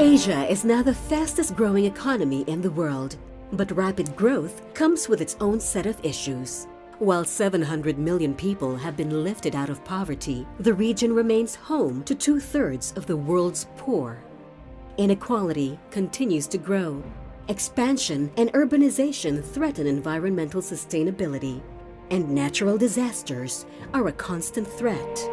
Asia is now the fastest growing economy in the world, but rapid growth comes with its own set of issues. While 700 million people have been lifted out of poverty, the region remains home to 2/3 of the world's poor. Inequality continues to grow. Expansion and urbanization threaten environmental sustainability, and natural disasters are a constant threat.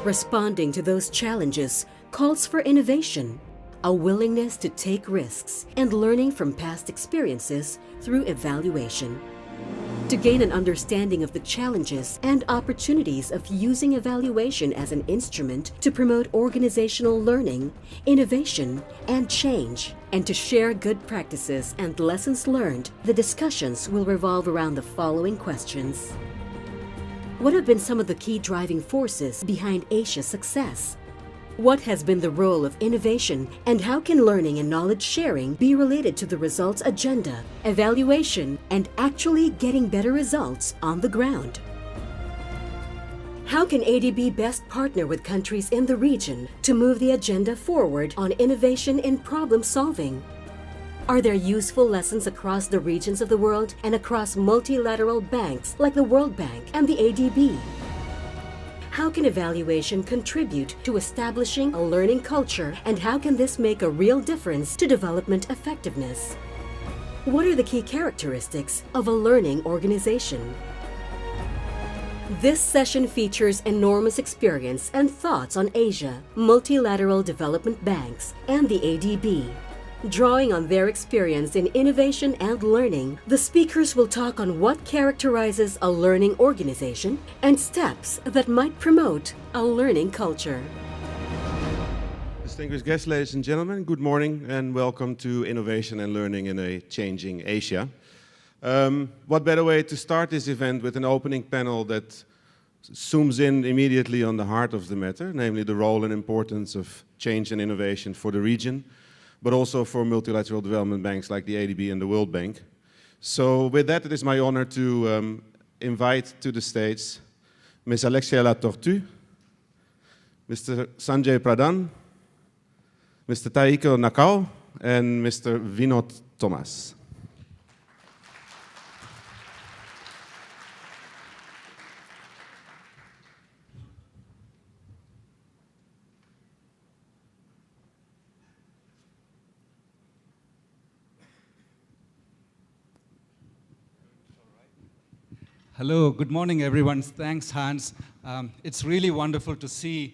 Responding to those challenges calls for innovation, a willingness to take risks, and learning from past experiences through evaluation. To gain an understanding of the challenges and opportunities of using evaluation as an instrument to promote organizational learning, innovation, and change, and to share good practices and lessons learned, the discussions will revolve around the following questions. What have been some of the key driving forces behind Asia's success? What has been the role of innovation, and how can learning and knowledge sharing be related to the results agenda, evaluation, and actually getting better results on the ground? How can ADB best partner with countries in the region to move the agenda forward on innovation in problem solving? Are there useful lessons across the regions of the world and across multilateral banks like the World Bank and the ADB? How can evaluation contribute to establishing a learning culture, and how can this make a real difference to development effectiveness? What are the key characteristics of a learning organization? This session features enormous experience and thoughts on Asia, multilateral development banks, and the ADB. Drawing on their experience in innovation and learning, the speakers will talk on what characterizes a learning organization and steps that might promote a learning culture. Distinguished guests, ladies and gentlemen, good morning and welcome to Innovation and Learning in a Changing Asia. What better way to start this event with an opening panel that zooms in immediately on the heart of the matter, namely the role and importance of change and innovation for the region, but also for multilateral development banks like the ADB and the World Bank. So with that, it is my honor to invite to the stage Ms. Alexia Latortue, Mr. Sanjay Pradhan, Mr. Taiko Nakao, and Mr. Vinod Thomas. Hello, good morning, everyone. Thanks, Hans. It's really wonderful to see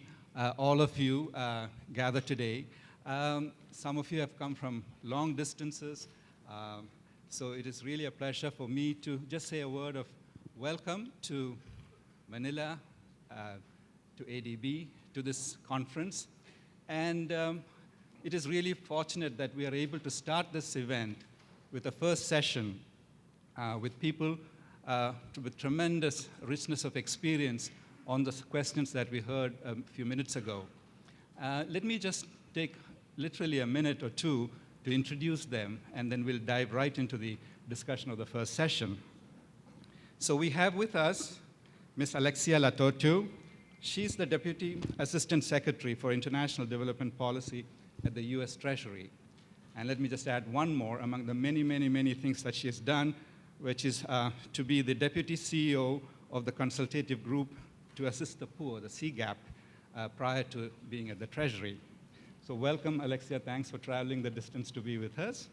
all of you gather today. Some of you have come from long distances, so it is really a pleasure for me to just say a word of welcome to Manila, to ADB, to this conference. And it is really fortunate that we are able to start this event with the first session with people with tremendous richness of experience on the questions that we heard a few minutes ago. Let me just take literally a minute or two to introduce them, and then we'll dive right into the discussion of the first session. So we have with us Ms. Alexia Latortue. She's the Deputy Assistant Secretary for International Development Policy at the US Treasury. And let me just add one more among the many, many, many things that she has done, which is to be the Deputy CEO of the Consultative Group to Assist the Poor, the CGAP, prior to being at the Treasury. So welcome, Alexia. Thanks for traveling the distance to be with us.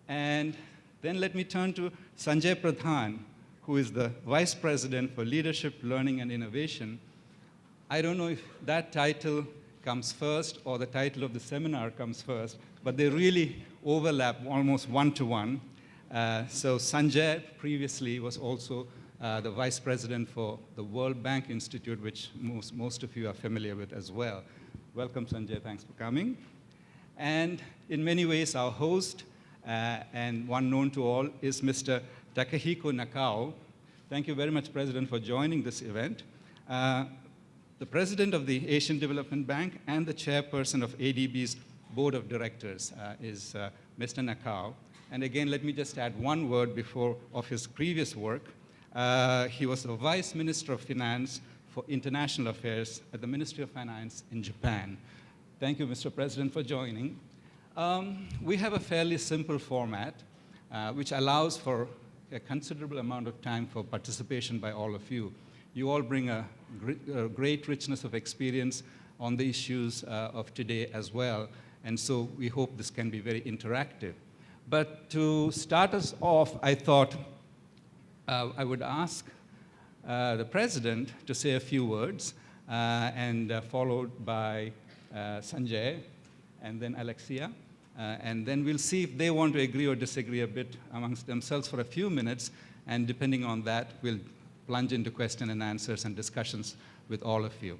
And then let me turn to Sanjay Pradhan, who is the Vice President for Leadership, Learning, and Innovation. I don't know if that title comes first or the title of the seminar comes first, but they really overlap almost one-to-one. So Sanjay previously was also the Vice President for the World Bank Institute, which most of you are familiar with as well. Welcome, Sanjay. Thanks for coming. And in many ways, our host, and one known to all, is Mr. Takahiko Nakao. Thank you very much, President, for joining this event. The President of the Asian Development Bank and the Chairperson of ADB's Board of Directors is Mr. Nakao. And again, let me just add one word of his previous work. He was the Vice Minister of Finance for International Affairs at the Ministry of Finance in Japan. Thank you, Mr. President, for joining. We have a fairly simple format, which allows for a considerable amount of time for participation by all of you. You all bring a great richness of experience on the issues of today as well, and so we hope this can be very interactive. But to start us off, I thought I would ask the President to say a few words, and followed by Sanjay, and then Alexia, and then we'll see if they want to agree or disagree a bit amongst themselves for a few minutes, and depending on that, we'll plunge into question and answers and discussions with all of you.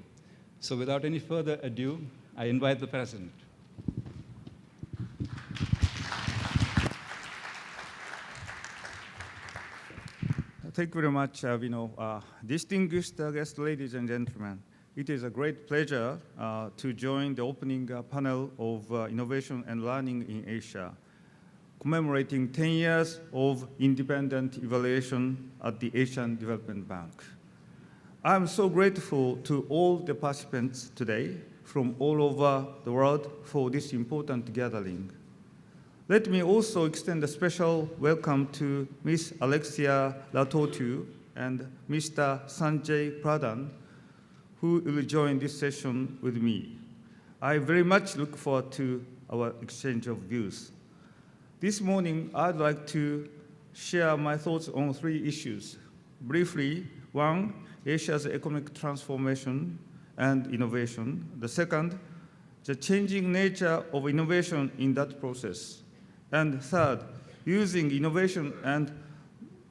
So without any further ado, I invite the President. Thank you very much, Vino. Distinguished guests, ladies and gentlemen, it is a great pleasure to join the opening panel of Innovation and Learning in Asia, commemorating 10 years of independent evaluation at the Asian Development Bank. I'm so grateful to all the participants today from all over the world for this important gathering. Let me also extend a special welcome to Ms. Alexia Latotu and Mr. Sanjay Pradhan, who will join this session with me. I very much look forward to our exchange of views. This morning, I'd like to share my thoughts on 3 issues. Briefly, 1, Asia's economic transformation and innovation. The second, the changing nature of innovation in that process. And third, using innovation and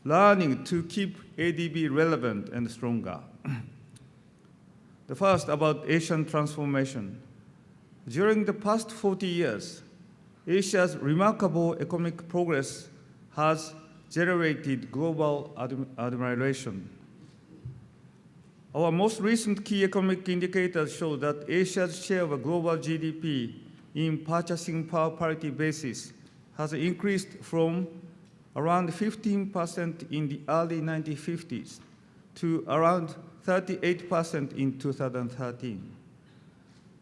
learning to keep ADB relevant and stronger. The first about Asian transformation. During the past 40 years, Asia's remarkable economic progress has generated global admiration. Our most recent key economic indicators show that Asia's share of global GDP in purchasing power parity basis has increased from around 15% in the early 1950s to around 38% in 2013.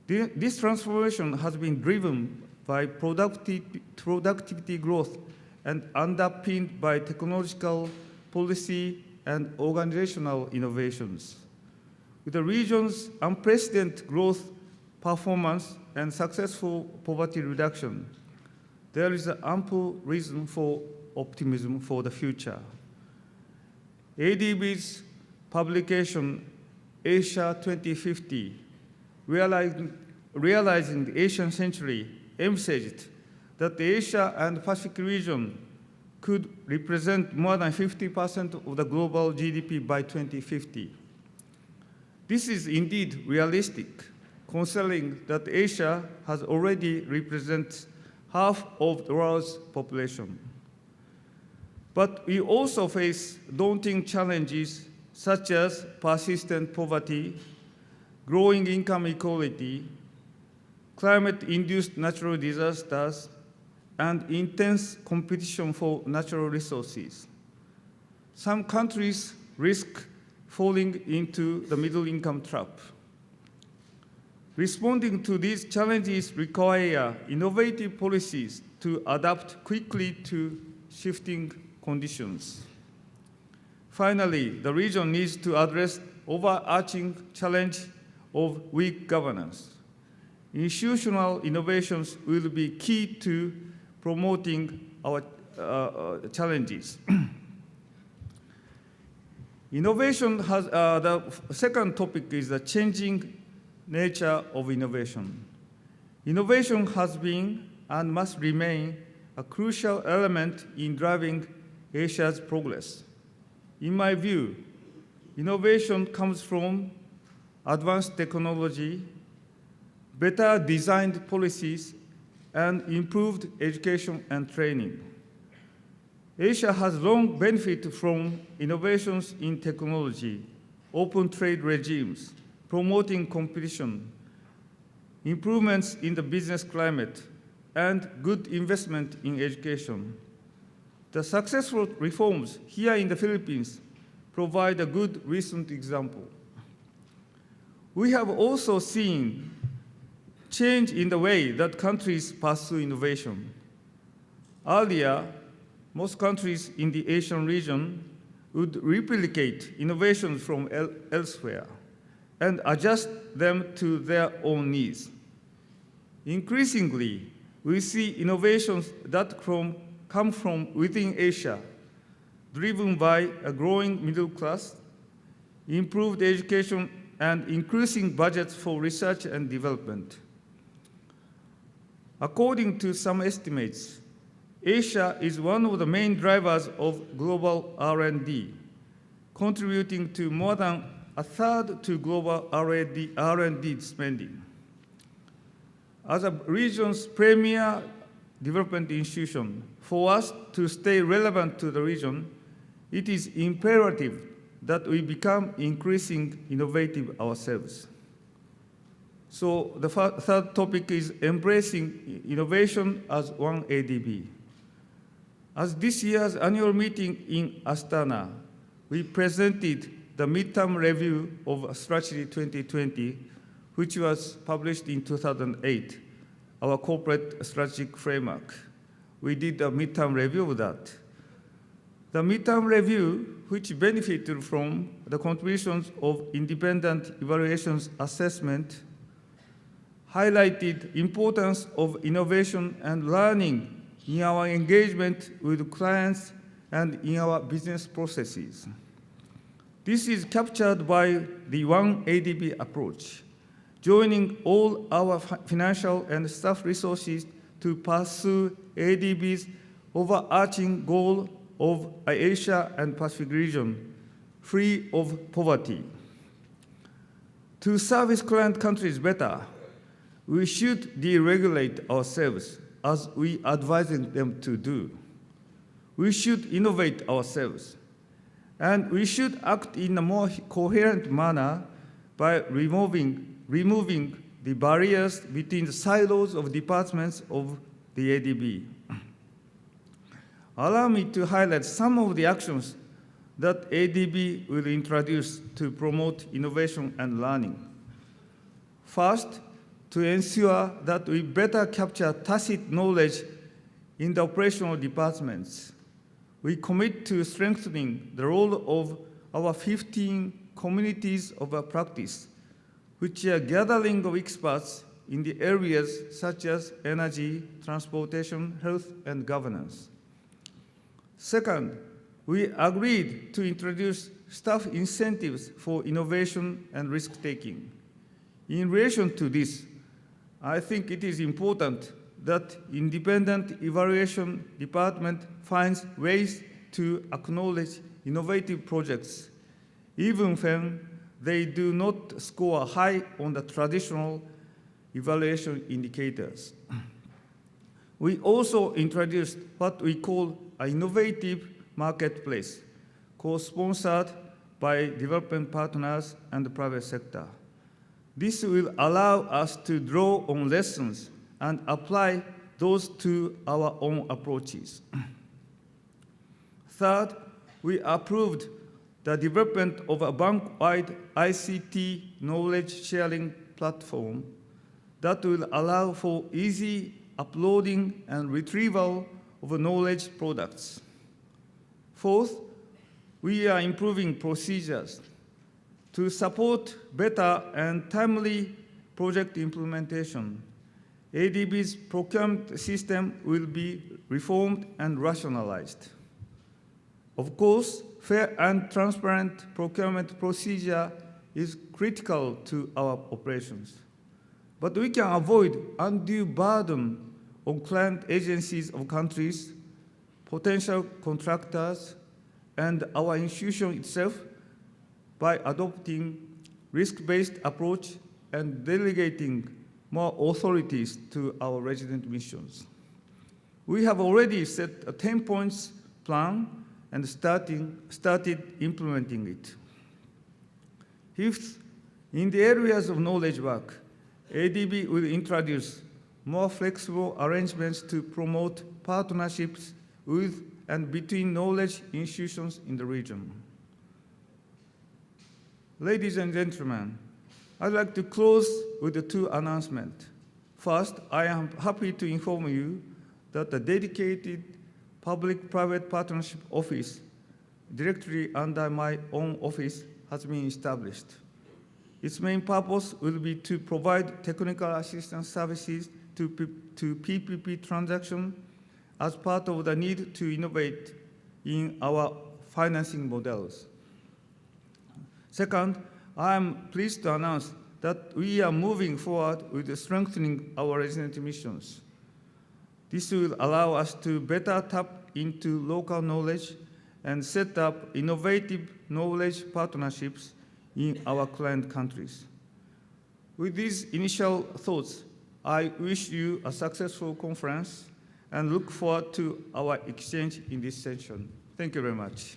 This transformation has been driven by productivity growth and underpinned by technological, policy, and organizational innovations. With the region's unprecedented growth, performance, and successful poverty reduction, there is ample reason for optimism for the future. ADB's publication, Asia 2050, realizing the Asian century, emphasized that the Asia and Pacific region could represent more than 50% of the global GDP by 2050. This is indeed realistic, considering that Asia has already represented half of the world's population. But we also face daunting challenges such as persistent poverty, growing income inequality, climate-induced natural disasters, and intense competition for natural resources. Some countries risk falling into the middle-income trap. Responding to these challenges require innovative policies to adapt quickly to shifting conditions. Finally, the region needs to address overarching challenge of weak governance. Institutional innovations will be key to promoting our challenges. Innovation has, the second topic is the changing nature of innovation. Innovation has been and must remain a crucial element in driving Asia's progress. In my view, innovation comes from advanced technology, better designed policies, and improved education and training. Asia has long benefited from innovations in technology, open trade regimes, promoting competition, improvements in the business climate, and good investment in education. The successful reforms here in the Philippines provide a good recent example. We have also seen change in the way that countries pursue innovation. Earlier, most countries in the Asian region would replicate innovations from elsewhere and adjust them to their own needs. Increasingly, we see innovations that come from within Asia, driven by a growing middle class, improved education, and increasing budgets for research and development. According to some estimates, Asia is one of the main drivers of global R&D, contributing to more than a third to global R&D spending. As a region's premier development institution, for us to stay relevant to the region, it is imperative that we become increasingly innovative ourselves. So the third topic is embracing innovation as one ADB. As this year's annual meeting in Astana, we presented the midterm review of Strategy 2020, which was published in 2008, our corporate strategic framework. We did a midterm review of that. The midterm review, which benefited from the contributions of independent evaluations assessment, highlighted importance of innovation and learning in our engagement with clients and in our business processes. This is captured by the One ADB approach, joining all our financial and staff resources to pursue ADB's overarching goal of an Asia and Pacific region free of poverty. To service client countries better, we should deregulate ourselves as we advise them to do. We should innovate ourselves, and we should act in a more coherent manner by removing the barriers between the silos of departments of the ADB. Allow me to highlight some of the actions that ADB will introduce to promote innovation and learning. First, to ensure that we better capture tacit knowledge in the operational departments, we commit to strengthening the role of our 15 communities of practice, which are gathering of experts in the areas such as energy, transportation, health, and governance. Second, we agreed to introduce staff incentives for innovation and risk-taking. In relation to this, I think it is important that independent evaluation department finds ways to acknowledge innovative projects, even when they do not score high on the traditional evaluation indicators. We also introduced what we call an innovative marketplace, co-sponsored by development partners and the private sector. This will allow us to draw on lessons and apply those to our own approaches. Third, we approved the development of a bank-wide ICT knowledge-sharing platform that will allow for easy uploading and retrieval of knowledge products. Fourth, we are improving procedures to support better and timely project implementation. ADB's procurement system will be reformed and rationalized. Of course, fair and transparent procurement procedure is critical to our operations. But we can avoid undue burden on client agencies of countries, potential contractors, and our institution itself by adopting risk-based approach and delegating more authorities to our resident missions. We have already set a 10-point plan and started implementing it. Fifth, in the areas of knowledge work, ADB will introduce more flexible arrangements to promote partnerships with and between knowledge institutions in the region. Ladies and gentlemen, I'd like to close with the two announcements. First, I am happy to inform you that the dedicated public-private partnership office directly under my own office has been established. Its main purpose will be to provide technical assistance services to PPP transactions as part of the need to innovate in our financing models. Second, I am pleased to announce that we are moving forward with strengthening our resident missions. This will allow us to better tap into local knowledge and set up innovative knowledge partnerships in our client countries. With these initial thoughts, I wish you a successful conference and look forward to our exchange in this session. Thank you very much.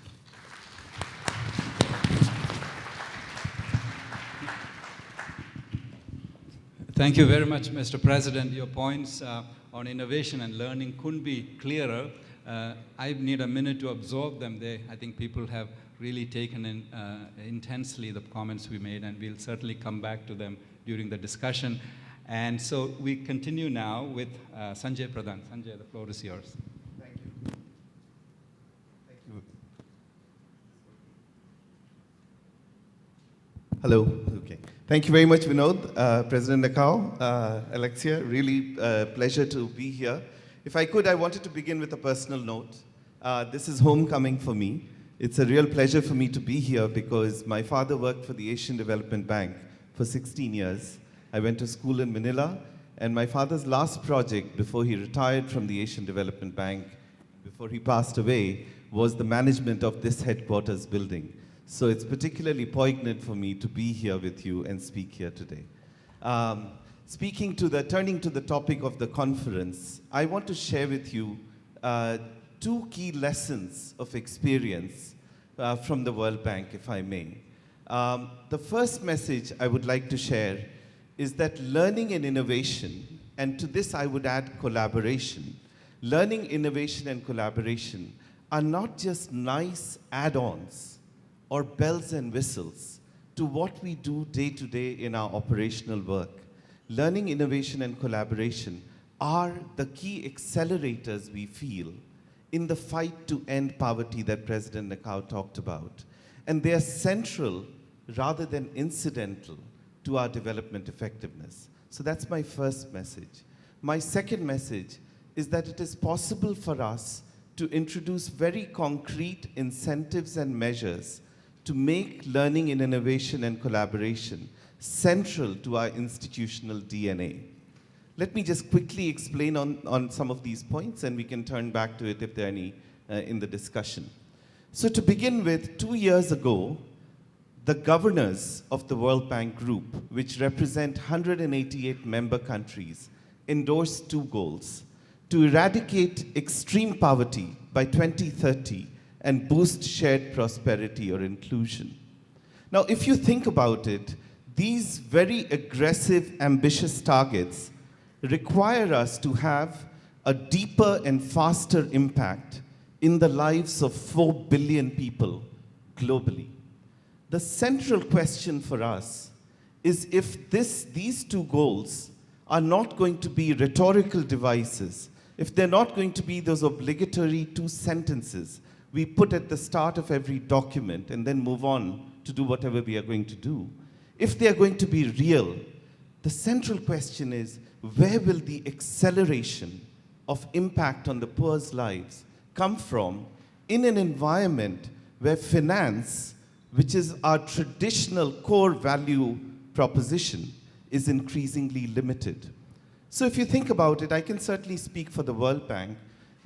Thank you very much, Mr. President. Your points on innovation and learning couldn't be clearer. I need a minute to absorb them. I think people have really taken in intensely the comments we made, and we'll certainly come back to them during the discussion. And so we continue now with Sanjay Pradhan. Sanjay, the floor is yours. Thank you. Thank you. Hello. Okay. Thank you very much, Vinod, President Nakao, Alexia. Really pleasure to be here. If I could, I wanted to begin with a personal note. This is homecoming for me. It's a real pleasure for me to be here because my father worked for the Asian Development Bank for 16 years. I went to school in Manila, and my father's last project before he retired from the Asian Development Bank, before he passed away, was the management of this headquarters building. So it's particularly poignant for me to be here with you and speak here today. Turning to the topic of the conference, I want to share with you two key lessons of experience from the World Bank, if I may. The first message I would like to share is that learning and innovation, and to this I would add collaboration, learning, innovation, and collaboration are not just nice add-ons or bells and whistles to what we do day to day in our operational work. Learning, innovation, and collaboration are the key accelerators we feel in the fight to end poverty that President Nakao talked about. And they are central rather than incidental to our development effectiveness. So that's my first message. My second message is that it is possible for us to introduce very concrete incentives and measures to make learning and innovation and collaboration central to our institutional DNA. Let me just quickly explain on some of these points, and we can turn back to it if there are any in the discussion. So to begin with, 2 years ago, the governors of the World Bank Group, which represent 188 member countries, endorsed two goals: to eradicate extreme poverty by 2030 and boost shared prosperity or inclusion. Now, if you think about it, these very aggressive, ambitious targets require us to have a deeper and faster impact in the lives of 4 billion people globally. The central question for us is if these two goals are not going to be rhetorical devices, if they're not going to be those obligatory 2 sentences we put at the start of every document and then move on to do whatever we are going to do, if they are going to be real, the central question is, where will the acceleration of impact on the poor's lives come from in an environment where finance, which is our traditional core value proposition, is increasingly limited? So if you think about it, I can certainly speak for the World Bank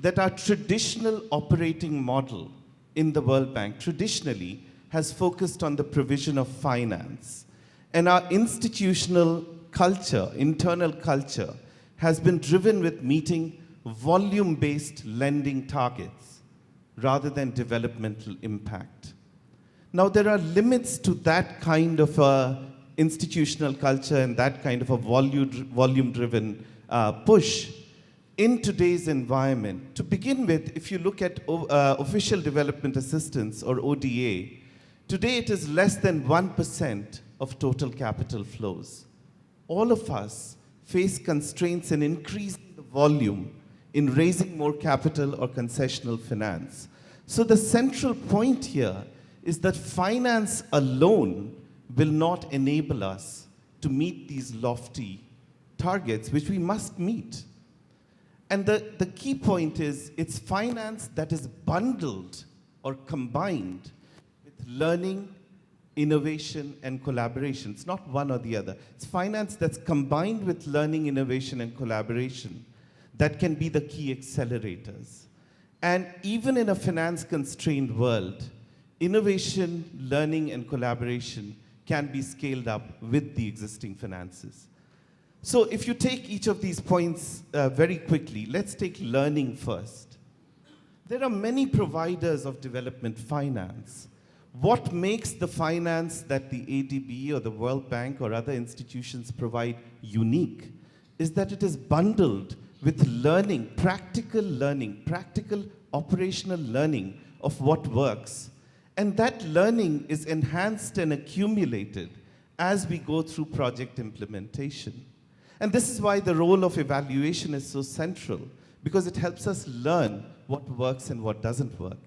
that our traditional operating model in the World Bank traditionally has focused on the provision of finance. And our institutional culture, internal culture, has been driven with meeting volume-based lending targets rather than developmental impact. Now, there are limits to that kind of institutional culture and that kind of a volume-driven push in today's environment. To begin with, if you look at official development assistance, or ODA, today it is less than 1% of total capital flows. All of us face constraints in increasing the volume in raising more capital or concessional finance. So the central point here is that finance alone will not enable us to meet these lofty targets, which we must meet. And the key point is it's finance that is bundled or combined with learning, innovation, and collaboration. It's not one or the other. It's finance that's combined with learning, innovation, and collaboration that can be the key accelerators. And even in a finance-constrained world, innovation, learning, and collaboration can be scaled up with the existing finances. So if you take each of these points very quickly, let's take learning first. There are many providers of development finance. What makes the finance that the ADB or the World Bank or other institutions provide unique is that it is bundled with learning, practical operational learning of what works. And that learning is enhanced and accumulated as we go through project implementation. And this is why the role of evaluation is so central, because it helps us learn what works and what doesn't work.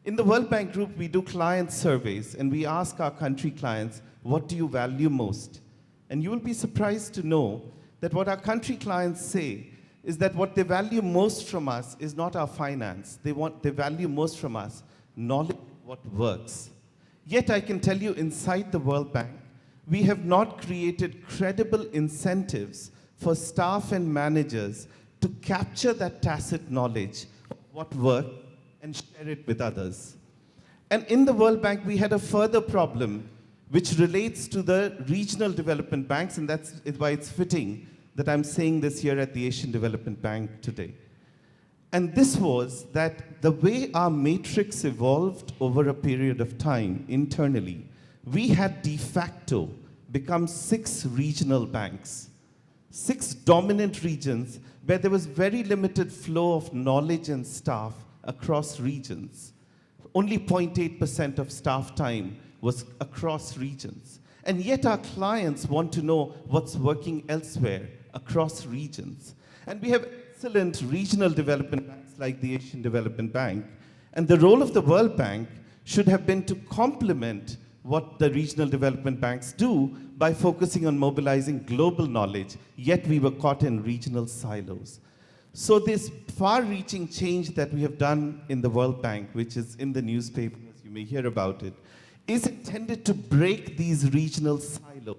In the World Bank Group, we do client surveys, and we ask our country clients, what do you value most? And you will be surprised to know that what our country clients say is that what they value most from us is not our finance. They value most from us knowledge of what works. Yet I can tell you inside the World Bank, we have not created credible incentives for staff and managers to capture that tacit knowledge of what works and share it with others. And in the World Bank, we had a further problem which relates to the regional development banks, and that's why it's fitting that I'm saying this here at the Asian Development Bank today. And this was that the way our matrix evolved over a period of time internally, we had de facto become 6 regional banks, 6 dominant regions where there was very limited flow of knowledge and staff across regions. Only 0.8% of staff time was across regions. And yet our clients want to know what's working elsewhere across regions. And we have excellent regional development banks like the Asian Development Bank. And the role of the World Bank should have been to complement what the regional development banks do by focusing on mobilizing global knowledge, yet we were caught in regional silos. So this far-reaching change that we have done in the World Bank, which is in the newspapers, you may hear about it, is intended to break these regional silos.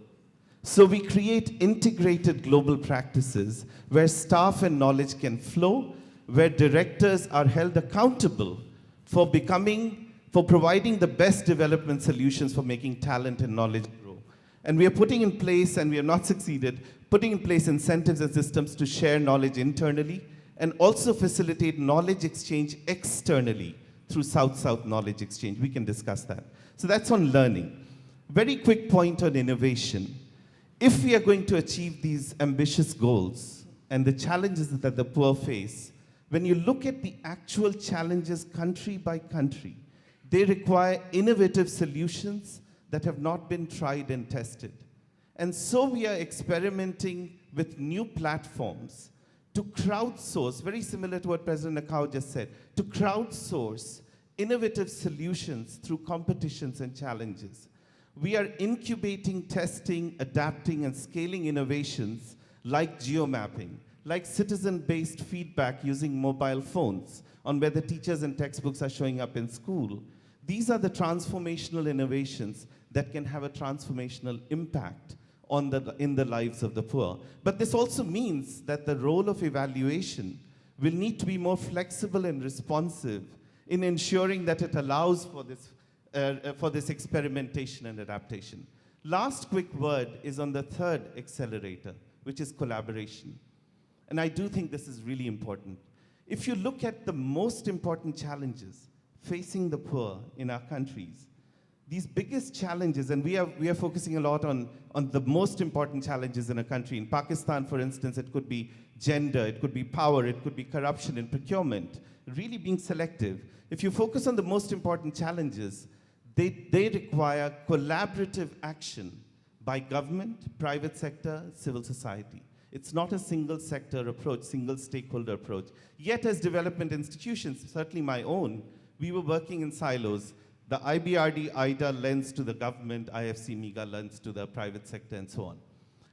So we create integrated global practices where staff and knowledge can flow, where directors are held accountable for providing the best development solutions for making talent and knowledge grow. And we are putting in place, and we have not succeeded, putting in place incentives and systems to share knowledge internally and also facilitate knowledge exchange externally through South-South knowledge exchange. We can discuss that. So that's on learning. Very quick point on innovation. If we are going to achieve these ambitious goals and the challenges that the poor face, when you look at the actual challenges country by country, they require innovative solutions that have not been tried and tested. And so we are experimenting with new platforms to crowdsource, very similar to what President Nakao just said, to crowdsource innovative solutions through competitions and challenges. We are incubating, testing, adapting, and scaling innovations like geomapping, like citizen-based feedback using mobile phones on whether teachers and textbooks are showing up in school. These are the transformational innovations that can have a transformational impact in the lives of the poor. But this also means that the role of evaluation will need to be more flexible and responsive in ensuring that it allows for this experimentation and adaptation. Last quick word is on the third accelerator, which is collaboration. And I do think this is really important. If you look at the most important challenges facing the poor in our countries, these biggest challenges, and we are focusing a lot on the most important challenges in a country. In Pakistan, for instance, it could be gender, it could be power, it could be corruption in procurement, really being selective. If you focus on the most important challenges, they require collaborative action by government, private sector, civil society. It's not a single sector approach, single stakeholder approach. Yet as development institutions, certainly my own, we were working in silos. The IBRD, IDA lends to the government, IFC, MIGA lends to the private sector, and so on.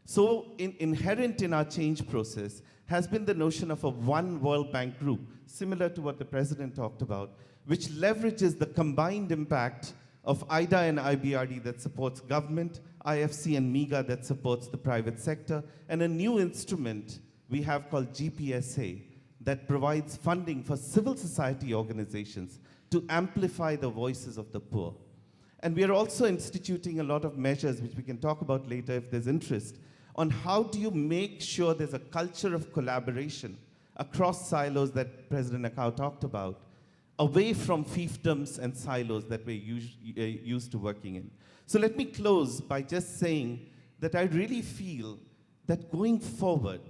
So inherent in our change process has been the notion of a one World Bank group, similar to what the President talked about, which leverages the combined impact of IDA and IBRD that supports government, IFC and MIGA that supports the private sector, and a new instrument we have called GPSA that provides funding for civil society organizations to amplify the voices of the poor. And we are also instituting a lot of measures, which we can talk about later if there's interest, on how do you make sure there's a culture of collaboration across silos that President Akau talked about, away from fiefdoms and silos that we're used to working in. So let me close by just saying that I really feel that going forward,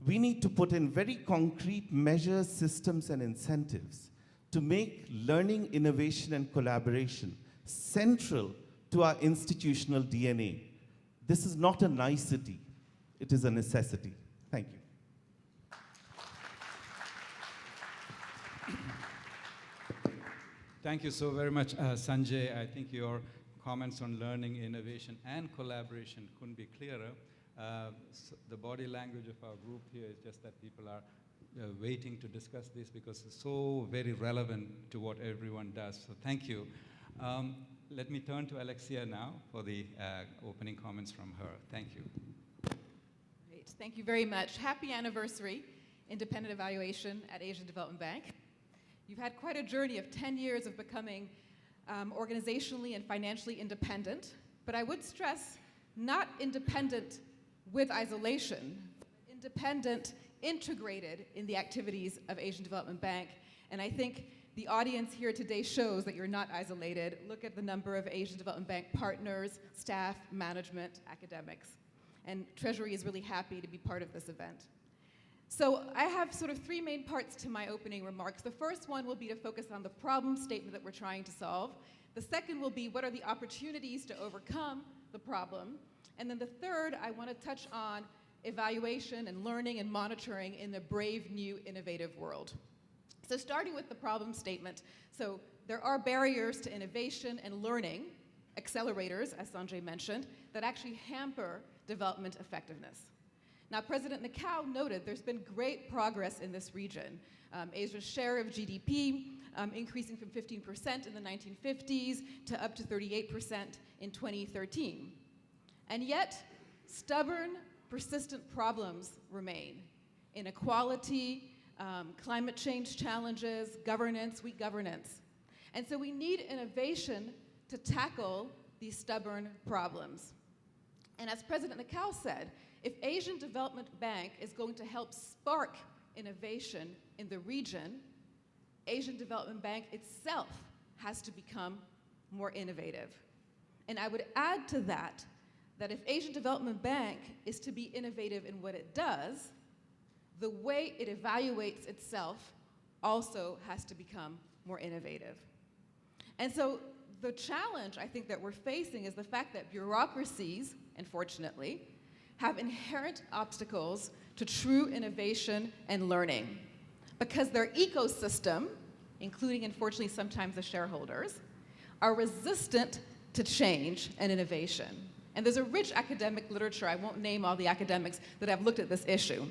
we need to put in very concrete measures, systems, and incentives to make learning, innovation, and collaboration central to our institutional DNA. This is not a nicety, it is a necessity. Thank you. Thank you so very much, Sanjay. I think your comments on learning, innovation, and collaboration couldn't be clearer. The body language of our group here is just that people are waiting to discuss this because it's so very relevant to what everyone does. So thank you. Let me turn to Alexia now for the opening comments from her. Thank you. Great. Thank you very much. Happy anniversary, Independent Evaluation at Asian Development Bank. You've had quite a journey of 10 years of becoming organizationally and financially independent, but I would stress not independent with isolation, independent, integrated in the activities of Asian Development Bank. And I think the audience here today shows that you're not isolated. Look at the number of Asian Development Bank partners, staff, management, academics. And Treasury is really happy to be part of this event. So I have sort of three main parts to my opening remarks. The first one will be to focus on the problem statement that we're trying to solve. The second will be what are the opportunities to overcome the problem. And then the third, I want to touch on evaluation and learning and monitoring in the brave new innovative world. So starting with the problem statement, so there are barriers to innovation and learning, accelerators, as Sanjay mentioned, that actually hamper development effectiveness. Now, President Akau noted there's been great progress in this region. Asia's share of GDP increasing from 15% in the 1950s to up to 38% in 2013. And yet, stubborn, persistent problems remain. Inequality, climate change challenges, governance, weak governance. And so we need innovation to tackle these stubborn problems. And as President Akau said, if Asian Development Bank is going to help spark innovation in the region, Asian Development Bank itself has to become more innovative. And I would add to that, that if Asian Development Bank is to be innovative in what it does, the way it evaluates itself also has to become more innovative. And so the challenge I think that we're facing is the fact that bureaucracies, unfortunately, have inherent obstacles to true innovation and learning because their ecosystem, including unfortunately sometimes the shareholders, are resistant to change and innovation. And there's a rich academic literature, I won't name all the academics that have looked at this issue.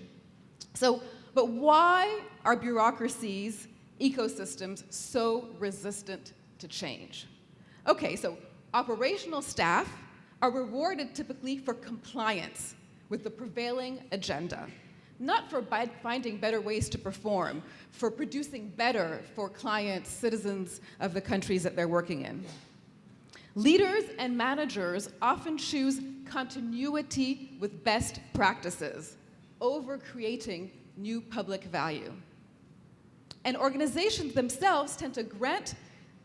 So, but why are bureaucracies, ecosystems so resistant to change? Okay, so operational staff are rewarded typically for compliance with the prevailing agenda, not for finding better ways to perform, for producing better for clients, citizens of the countries that they're working in. Leaders and managers often choose continuity with best practices over creating new public value. And organizations themselves tend to grant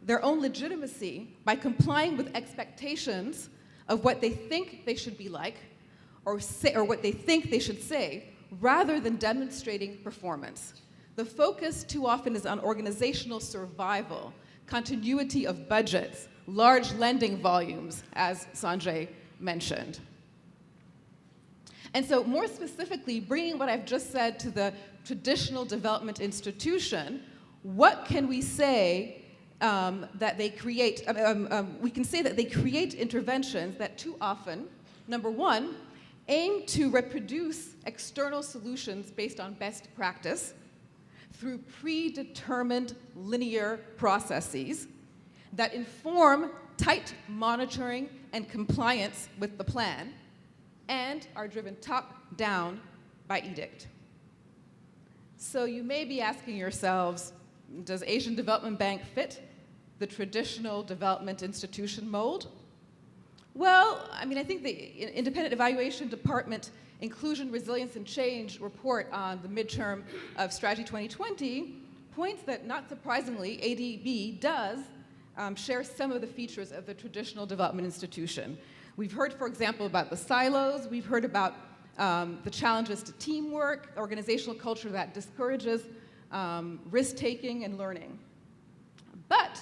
their own legitimacy by complying with expectations of what they think they should be like or what they think they should say, rather than demonstrating performance. The focus too often is on organizational survival, continuity of budgets, large lending volumes, as Sanjay mentioned. And so more specifically, bringing what I've just said to the traditional development institution, what can we say that they create? We can say that they create interventions that too often, number one, aim to reproduce external solutions based on best practice through predetermined linear processes that inform tight monitoring and compliance with the plan and are driven top-down by edict. So you may be asking yourselves, does Asian Development Bank fit the traditional development institution mold? Well, I mean, I think the Independent Evaluation Department Inclusion, Resilience, and Change report on the midterm of Strategy 2020 points that, not surprisingly, ADB does share some of the features of the traditional development institution. We've heard, for example, about the silos. We've heard about the challenges to teamwork, organizational culture that discourages risk-taking and learning. But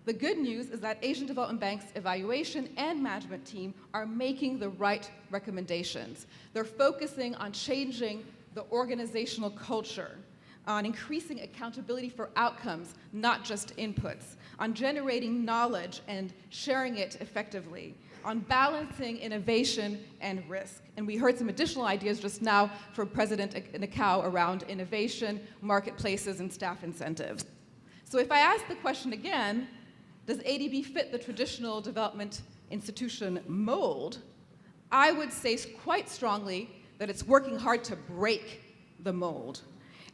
the good news is that Asian Development Bank's evaluation and management team are making the right recommendations. They're focusing on changing the organizational culture, on increasing accountability for outcomes, not just inputs, on generating knowledge and sharing it effectively, on balancing innovation and risk. And we heard some additional ideas just now from President Nakao around innovation, marketplaces, and staff incentives. So if I ask the question again, does ADB fit the traditional development institution mold? I would say quite strongly that it's working hard to break the mold.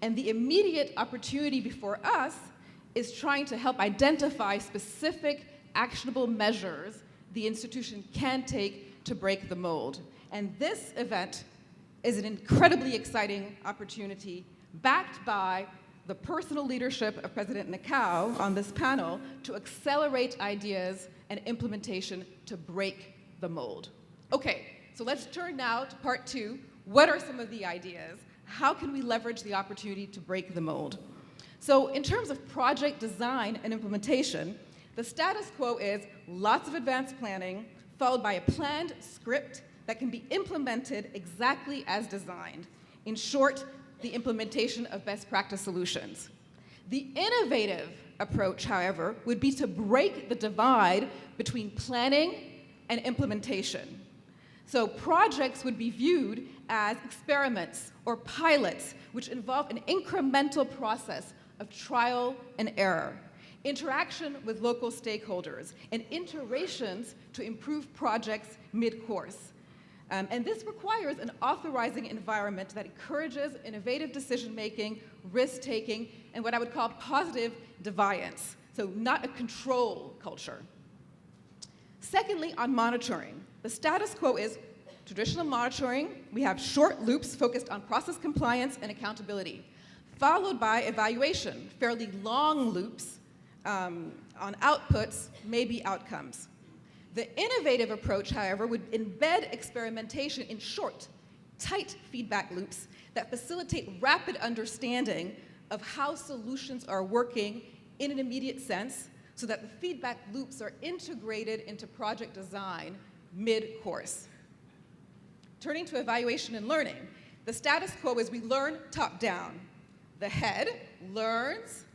And the immediate opportunity before us is trying to help identify specific actionable measures the institution can take to break the mold. And this event is an incredibly exciting opportunity backed by the personal leadership of President Nakao on this panel to accelerate ideas and implementation to break the mold. Okay, so let's turn now to part two. What are some of the ideas? How can we leverage the opportunity to break the mold? So in terms of project design and implementation, the status quo is lots of advanced planning, followed by a planned script that can be implemented exactly as designed. In short, the implementation of best practice solutions. The innovative approach, however, would be to break the divide between planning and implementation. So projects would be viewed as experiments or pilots, which involve an incremental process of trial and error, interaction with local stakeholders, and iterations to improve projects mid-course. And this requires an authorizing environment that encourages innovative decision-making, risk-taking, and what I would call positive deviance, so not a control culture. Secondly, on monitoring, the status quo is traditional monitoring. We have short loops focused on process compliance and accountability, followed by evaluation, fairly long loops on outputs, maybe outcomes. The innovative approach, however, would embed experimentation in short, tight feedback loops that facilitate rapid understanding of how solutions are working in an immediate sense so that the feedback loops are integrated into project design mid-course. Turning to evaluation and learning, the status quo is we learn top-down. The head learns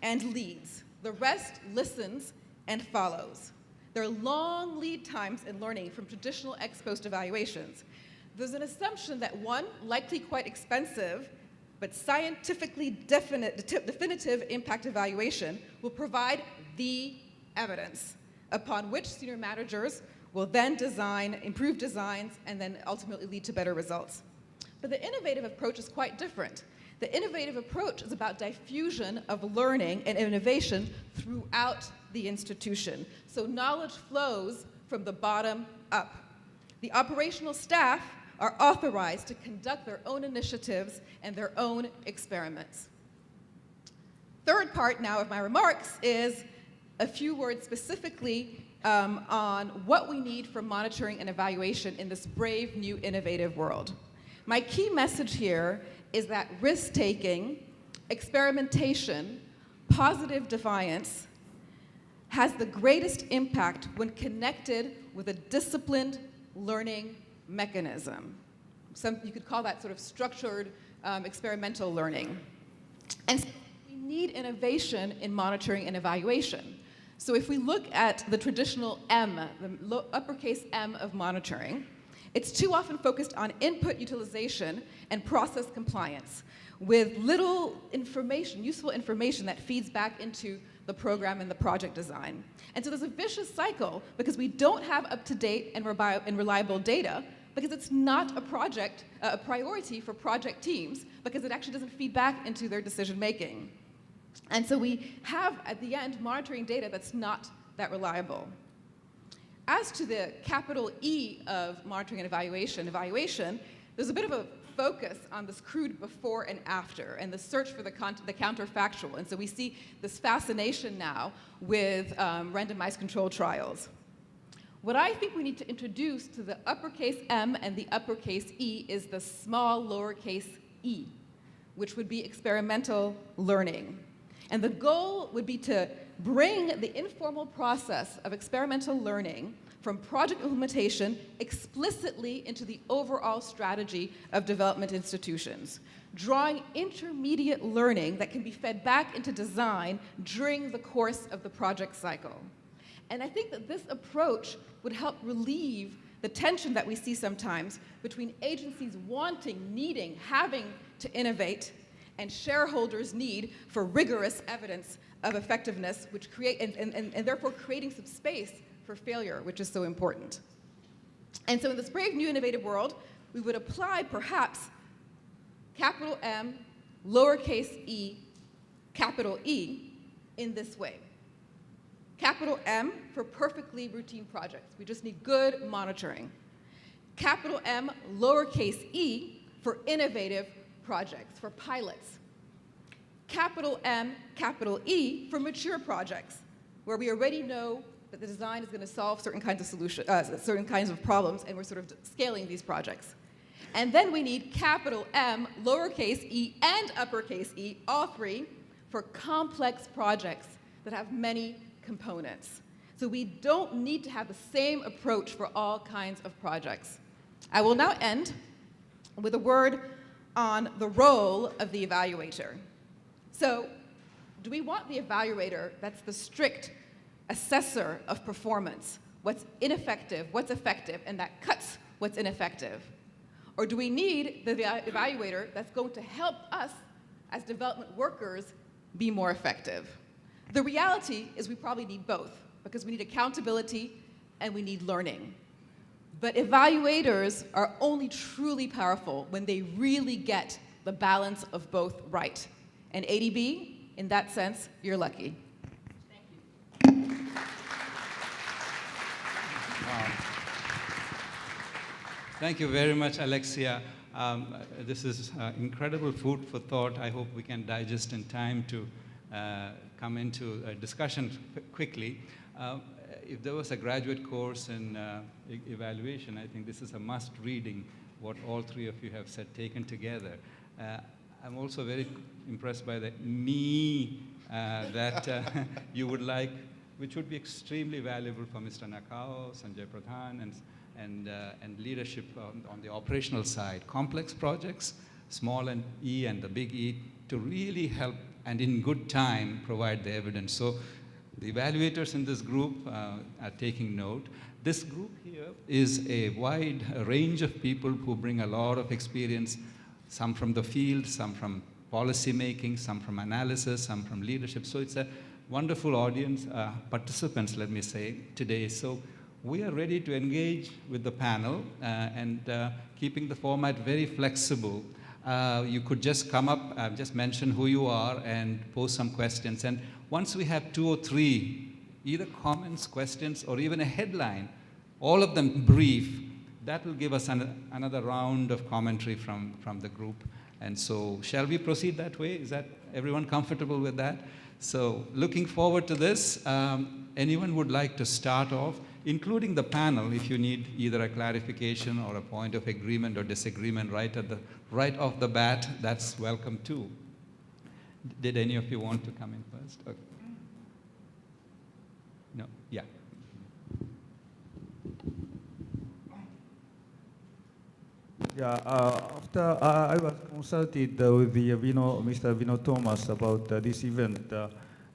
and leads. The rest listens and follows. There are long lead times in learning from traditional ex-post evaluations. There's an assumption that one, likely quite expensive, but scientifically definitive impact evaluation will provide the evidence upon which senior managers will then design, improve designs, and then ultimately lead to better results. But the innovative approach is quite different. The innovative approach is about diffusion of learning and innovation throughout the institution. So knowledge flows from the bottom up. The operational staff are authorized to conduct their own initiatives and their own experiments. Third part now of my remarks is a few words specifically on what we need for monitoring and evaluation in this brave, new, innovative world. My key message here is that risk-taking, experimentation, positive defiance has the greatest impact when connected with a disciplined learning mechanism. you could call that sort of structured experimental learning. And so we need innovation in monitoring and evaluation. So if we look at the traditional M, the uppercase M of monitoring, it's too often focused on input utilization and process compliance with little information, useful information that feeds back into the program and the project design. And so there's a vicious cycle because we don't have up-to-date and reliable data because it's not a priority for project teams because it actually doesn't feed back into their decision making. And so we have, at the end, monitoring data that's not that reliable. As to the capital E of monitoring and evaluation, there's a bit of a focus on this crude before and after and the search for the counterfactual. And so we see this fascination now with randomized controlled trials. What I think we need to introduce to the uppercase M and the uppercase E is the small lowercase e, which would be experimental learning. And the goal would be to bring the informal process of experimental learning from project implementation explicitly into the overall strategy of development institutions, drawing intermediate learning that can be fed back into design during the course of the project cycle. And I think that this approach would help relieve the tension that we see sometimes between agencies wanting, needing, having to innovate and shareholders' need for rigorous evidence of effectiveness, which and therefore creating some space for failure, which is so important. And so in this brave new innovative world, we would apply perhaps capital M, lowercase e, capital E in this way. Capital M for perfectly routine projects. We just need good monitoring. Capital M, lowercase e for innovative projects, for pilots. Capital M, capital E for mature projects, where we already know that the design is going to solve certain kinds of certain kinds of problems, and we're sort of scaling these projects. And then we need capital M, lowercase e, and uppercase e, all three, for complex projects that have many components. So we don't need to have the same approach for all kinds of projects. I will now end with a word on the role of the evaluator. So, do we want the evaluator that's the strict assessor of performance, what's ineffective, what's effective, and that cuts what's ineffective? Or do we need the evaluator that's going to help us as development workers be more effective? The reality is we probably need both, because we need accountability and we need learning. But evaluators are only truly powerful when they really get the balance of both right. And ADB, in that sense, you're lucky. Thank you. Wow. Thank you very much, Alexia. This is incredible food for thought. I hope we can digest in time to come into a discussion quickly. If there was a graduate course in evaluation, I think this is a must reading, what all three of you have said taken together. I'm also very impressed by the me that you would like, which would be extremely valuable for Mr. Nakao, Sanjay Pradhan, and leadership on the operational side. Complex projects, small and E and the big E, to really help and in good time provide the evidence. So the evaluators in this group are taking note. This group here is a wide range of people who bring a lot of experience, some from the field, some from policy making, some from analysis, some from leadership. So it's a wonderful audience, participants, let me say, today. So we are ready to engage with the panel and keeping the format very flexible. You could just come up, just mention who you are and pose some questions. And once we have 2 or 3, either comments, questions, or even a headline, all of them brief, that will give us another round of commentary from the group. And so shall we proceed that way? Is that everyone comfortable with that? So looking forward to this. Anyone would like to start off, including the panel, if you need either a clarification or a point of agreement or disagreement right off the bat, that's welcome too. Did any of you want to come in first? Okay. No? Yeah. Yeah, after I was consulted with the Mr. Vino Thomas about this event,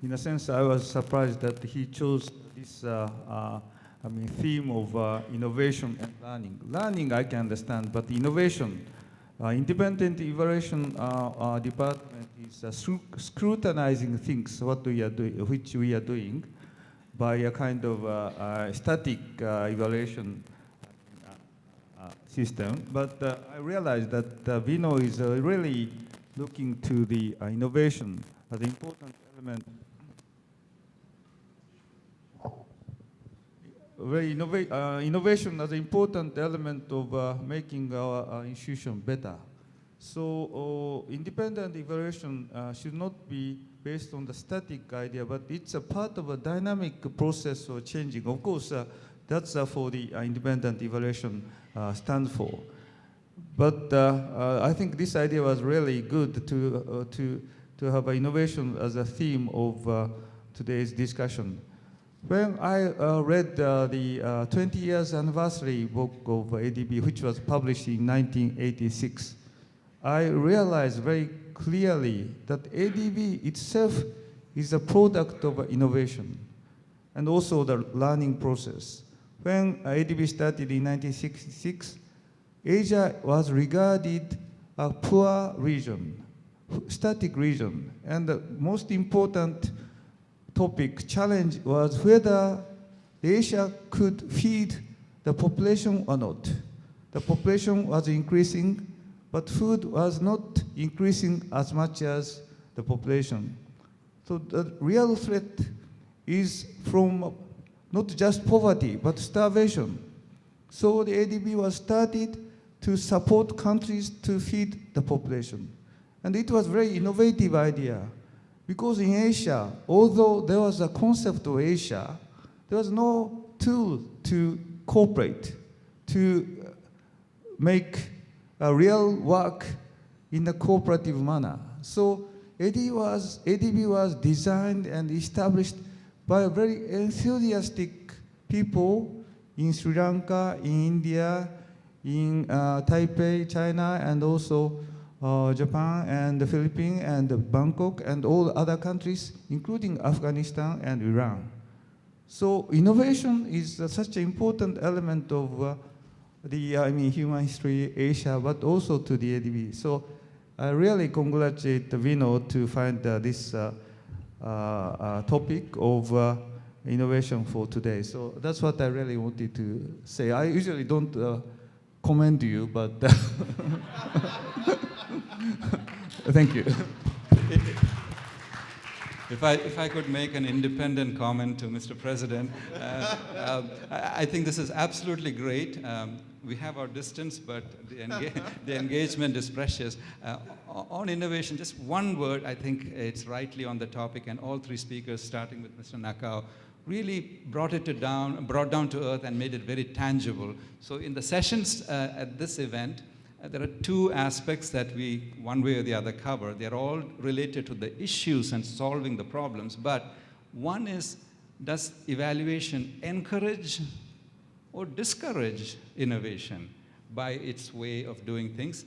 in a sense, I was surprised that he chose this theme of innovation and learning. Learning, I can understand, but innovation, independent evaluation department is scrutinizing things, what we are doing, which we are doing, by a kind of static evaluation system. But I realized that Vino is really looking to the innovation as an important element. Innovation as an important element of making our institution better. So independent evaluation should not be based on the static idea, but it's a part of a dynamic process of changing. Of course, that's for the independent evaluation stands for. But I think this idea was really good to have innovation as a theme of today's discussion. When I read the 20 years anniversary book of ADB, which was published in 1986, I realized very clearly that ADB itself is a product of innovation and also the learning process. When ADB started in 1966, Asia was regarded a poor region, static region, and the most important challenge was whether Asia could feed the population or not. The population was increasing, but food was not increasing as much as the population. So the real threat is from not just poverty, but starvation. So the ADB was started to support countries to feed the population. And it was a very innovative idea. Because in Asia, although there was a concept of Asia, there was no tool to cooperate, to make a real work in a cooperative manner. So ADB was designed and established by very enthusiastic people in Sri Lanka, in India, in Taipei, China, and also Japan and the Philippines and Bangkok and all other countries, including Afghanistan and Iran. So innovation is such an important element of human history, Asia, but also to the ADB. So I really congratulate Vino to find this topic of innovation for today. So that's what I really wanted to say. I usually don't commend you, but thank you. If I could make an independent comment to Mr. President, I think this is absolutely great. We have our distance, but the engagement is precious. On innovation, just one word, I think it's rightly on the topic, and all three speakers, starting with Mr. Nakao, really brought down to earth and made it very tangible. So in the sessions at this event, there are two aspects that we, one way or the other, cover. They're all related to the issues and solving the problems, but one is, does evaluation encourage or discourage innovation by its way of doing things?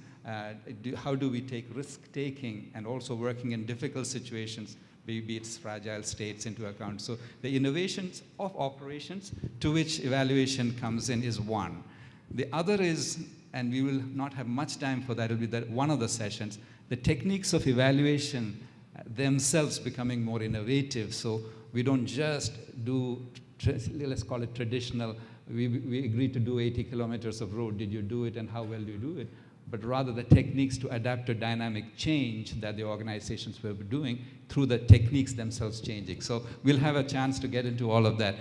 How do we take risk-taking and also working in difficult situations, be it fragile states, into account? So the innovations of operations to which evaluation comes in is one. The other is, and we will not have much time for that, it will be one of the sessions, the techniques of evaluation themselves becoming more innovative. So we don't just do, let's call it traditional, we agreed to do 80 kilometers of road, did you do it and how well do you do it? But rather the techniques to adapt to dynamic change that the organizations were doing through the techniques themselves changing. So we'll have a chance to get into all of that.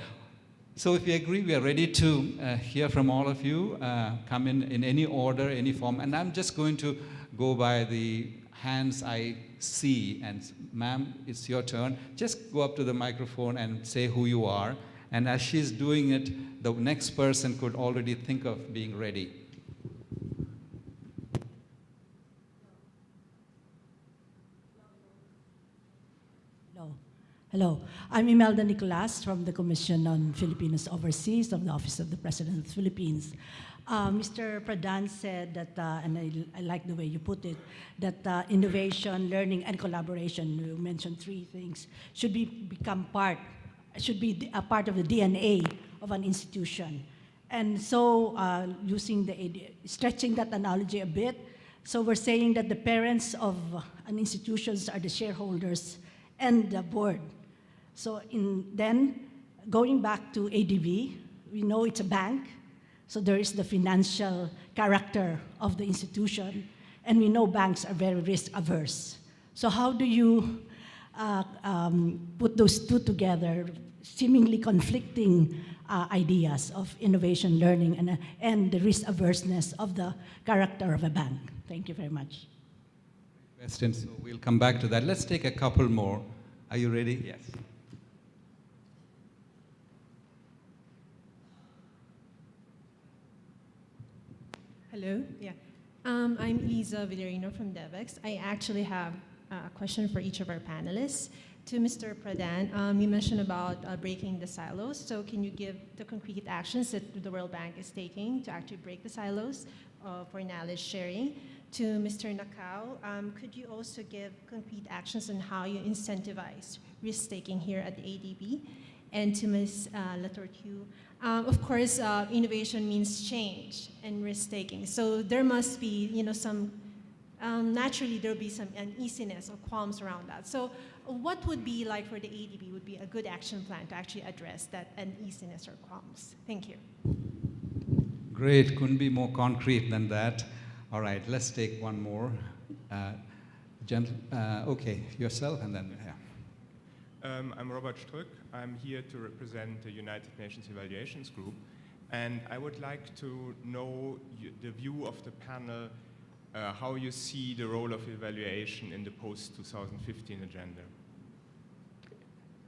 So if you agree, we are ready to hear from all of you, come in any order, any form. And I'm just going to go by the hands I see. And ma'am, it's your turn. Just go up to the microphone and say who you are. And as she's doing it, the next person could already think of being ready. Hello, I'm Imelda Nicolas from the Commission on Filipinos Overseas of the Office of the President of the Philippines. Mr. Pradhan said that, and I like the way you put it, that innovation, learning, and collaboration, you mentioned three things, should be a part of the DNA of an institution. And so, stretching that analogy a bit, so we're saying that the parents of an institutions are the shareholders and the board. So then, going back to ADB, we know it's a bank, so there is the financial character of the institution, and we know banks are very risk averse. So how do you put those two together, seemingly conflicting ideas of innovation, learning, and the risk averseness of the character of a bank? Thank you very much. Questions, so we'll come back to that. Let's take a couple more. Are you ready? Yes. Hello. Yeah. I'm Isa Villarino from DevEx. I actually have a question for each of our panelists. To Mr. Pradhan, you mentioned about breaking the silos. So can you give the concrete actions that the World Bank is taking to actually break the silos for knowledge sharing? To Mr. Nakao, could you also give concrete actions on how you incentivize risk-taking here at the ADB? And to Ms. Latortue, of course, innovation means change and risk-taking. So there must be, some, naturally there'll be some uneasiness or qualms around that. So what would be like for the ADB would be a good action plan to actually address that uneasiness or qualms? Thank you. Great, couldn't be more concrete than that. All right, let's take one more. Okay, yourself and then, yeah. I'm Robert Strück. I'm here to represent the United Nations Evaluations Group. And I would like to know the view of the panel, how you see the role of evaluation in the post-2015 agenda.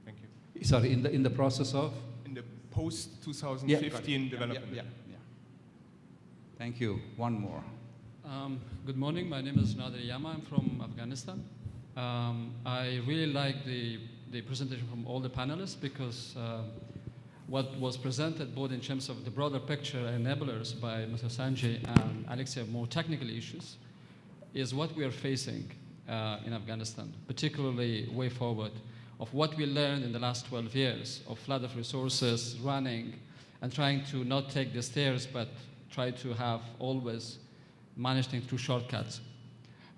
Thank you. Sorry, in the process of? In the post-2015 development. Yeah. Thank you. One more. Good morning. My name is Nader Yama. I'm from Afghanistan. I really like the presentation from all the panelists because what was presented both in terms of the broader picture enablers by Mr. Sanjay and Alexia, more technical issues, is what we are facing in Afghanistan, particularly way forward of what we learned in the last 12 years of flood of resources, running, and trying to not take the stairs, but try to have always manage things through shortcuts.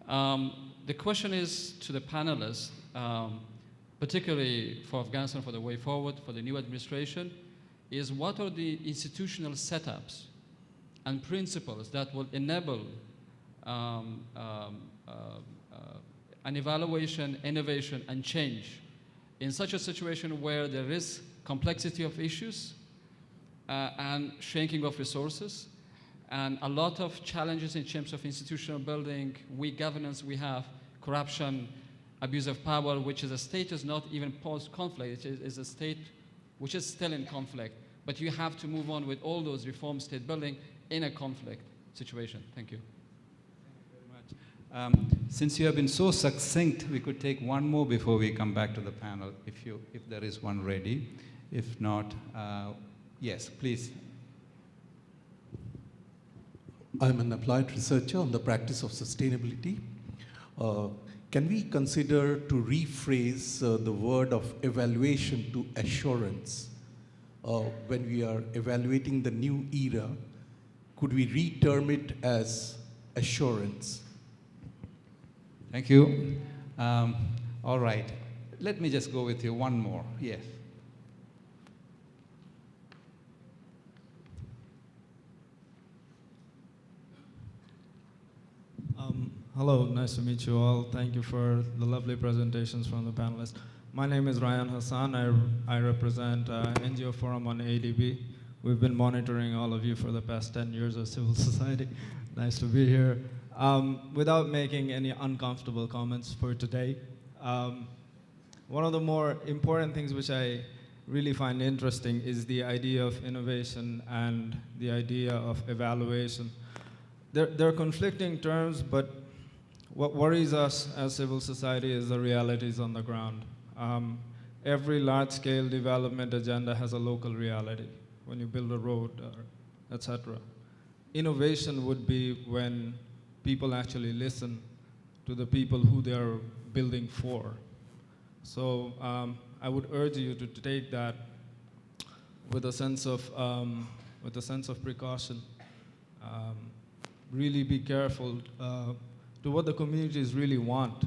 The question is to the panelists, particularly for Afghanistan, for the way forward, for the new administration, is what are the institutional setups and principles that will enable an evaluation, innovation, and change in such a situation where there is complexity of issues and shrinking of resources, and a lot of challenges in terms of institutional building, weak governance we have, corruption, abuse of power, which is a state is not even post-conflict, it is a state which is still in conflict. But you have to move on with all those reform state building in a conflict situation. Thank you. Thank you very much. Since you have been so succinct, we could take one more before we come back to the panel, if there is one ready. If not, yes, please. I'm an applied researcher on the practice of sustainability. Can we consider to rephrase the word of evaluation to assurance? When we are evaluating the new era, could we re-term it as assurance? Thank you. All right. Let me just go with you one more. Yes. Hello, nice to meet you all. Thank you for the lovely presentations from the panelists. My name is Ryan Hassan. I represent NGO Forum on ADB. We've been monitoring all of you for the past 10 years of civil society. Nice to be here. Without making any uncomfortable comments for today, one of the more important things which I really find interesting is the idea of innovation and the idea of evaluation. They're conflicting terms, but what worries us as civil society is the realities on the ground. every large-scale development agenda has a local reality when you build a road, etc. Innovation would be when people actually listen to the people who they are building for. So I would urge you to take that with a sense of precaution. Really be careful to what the communities really want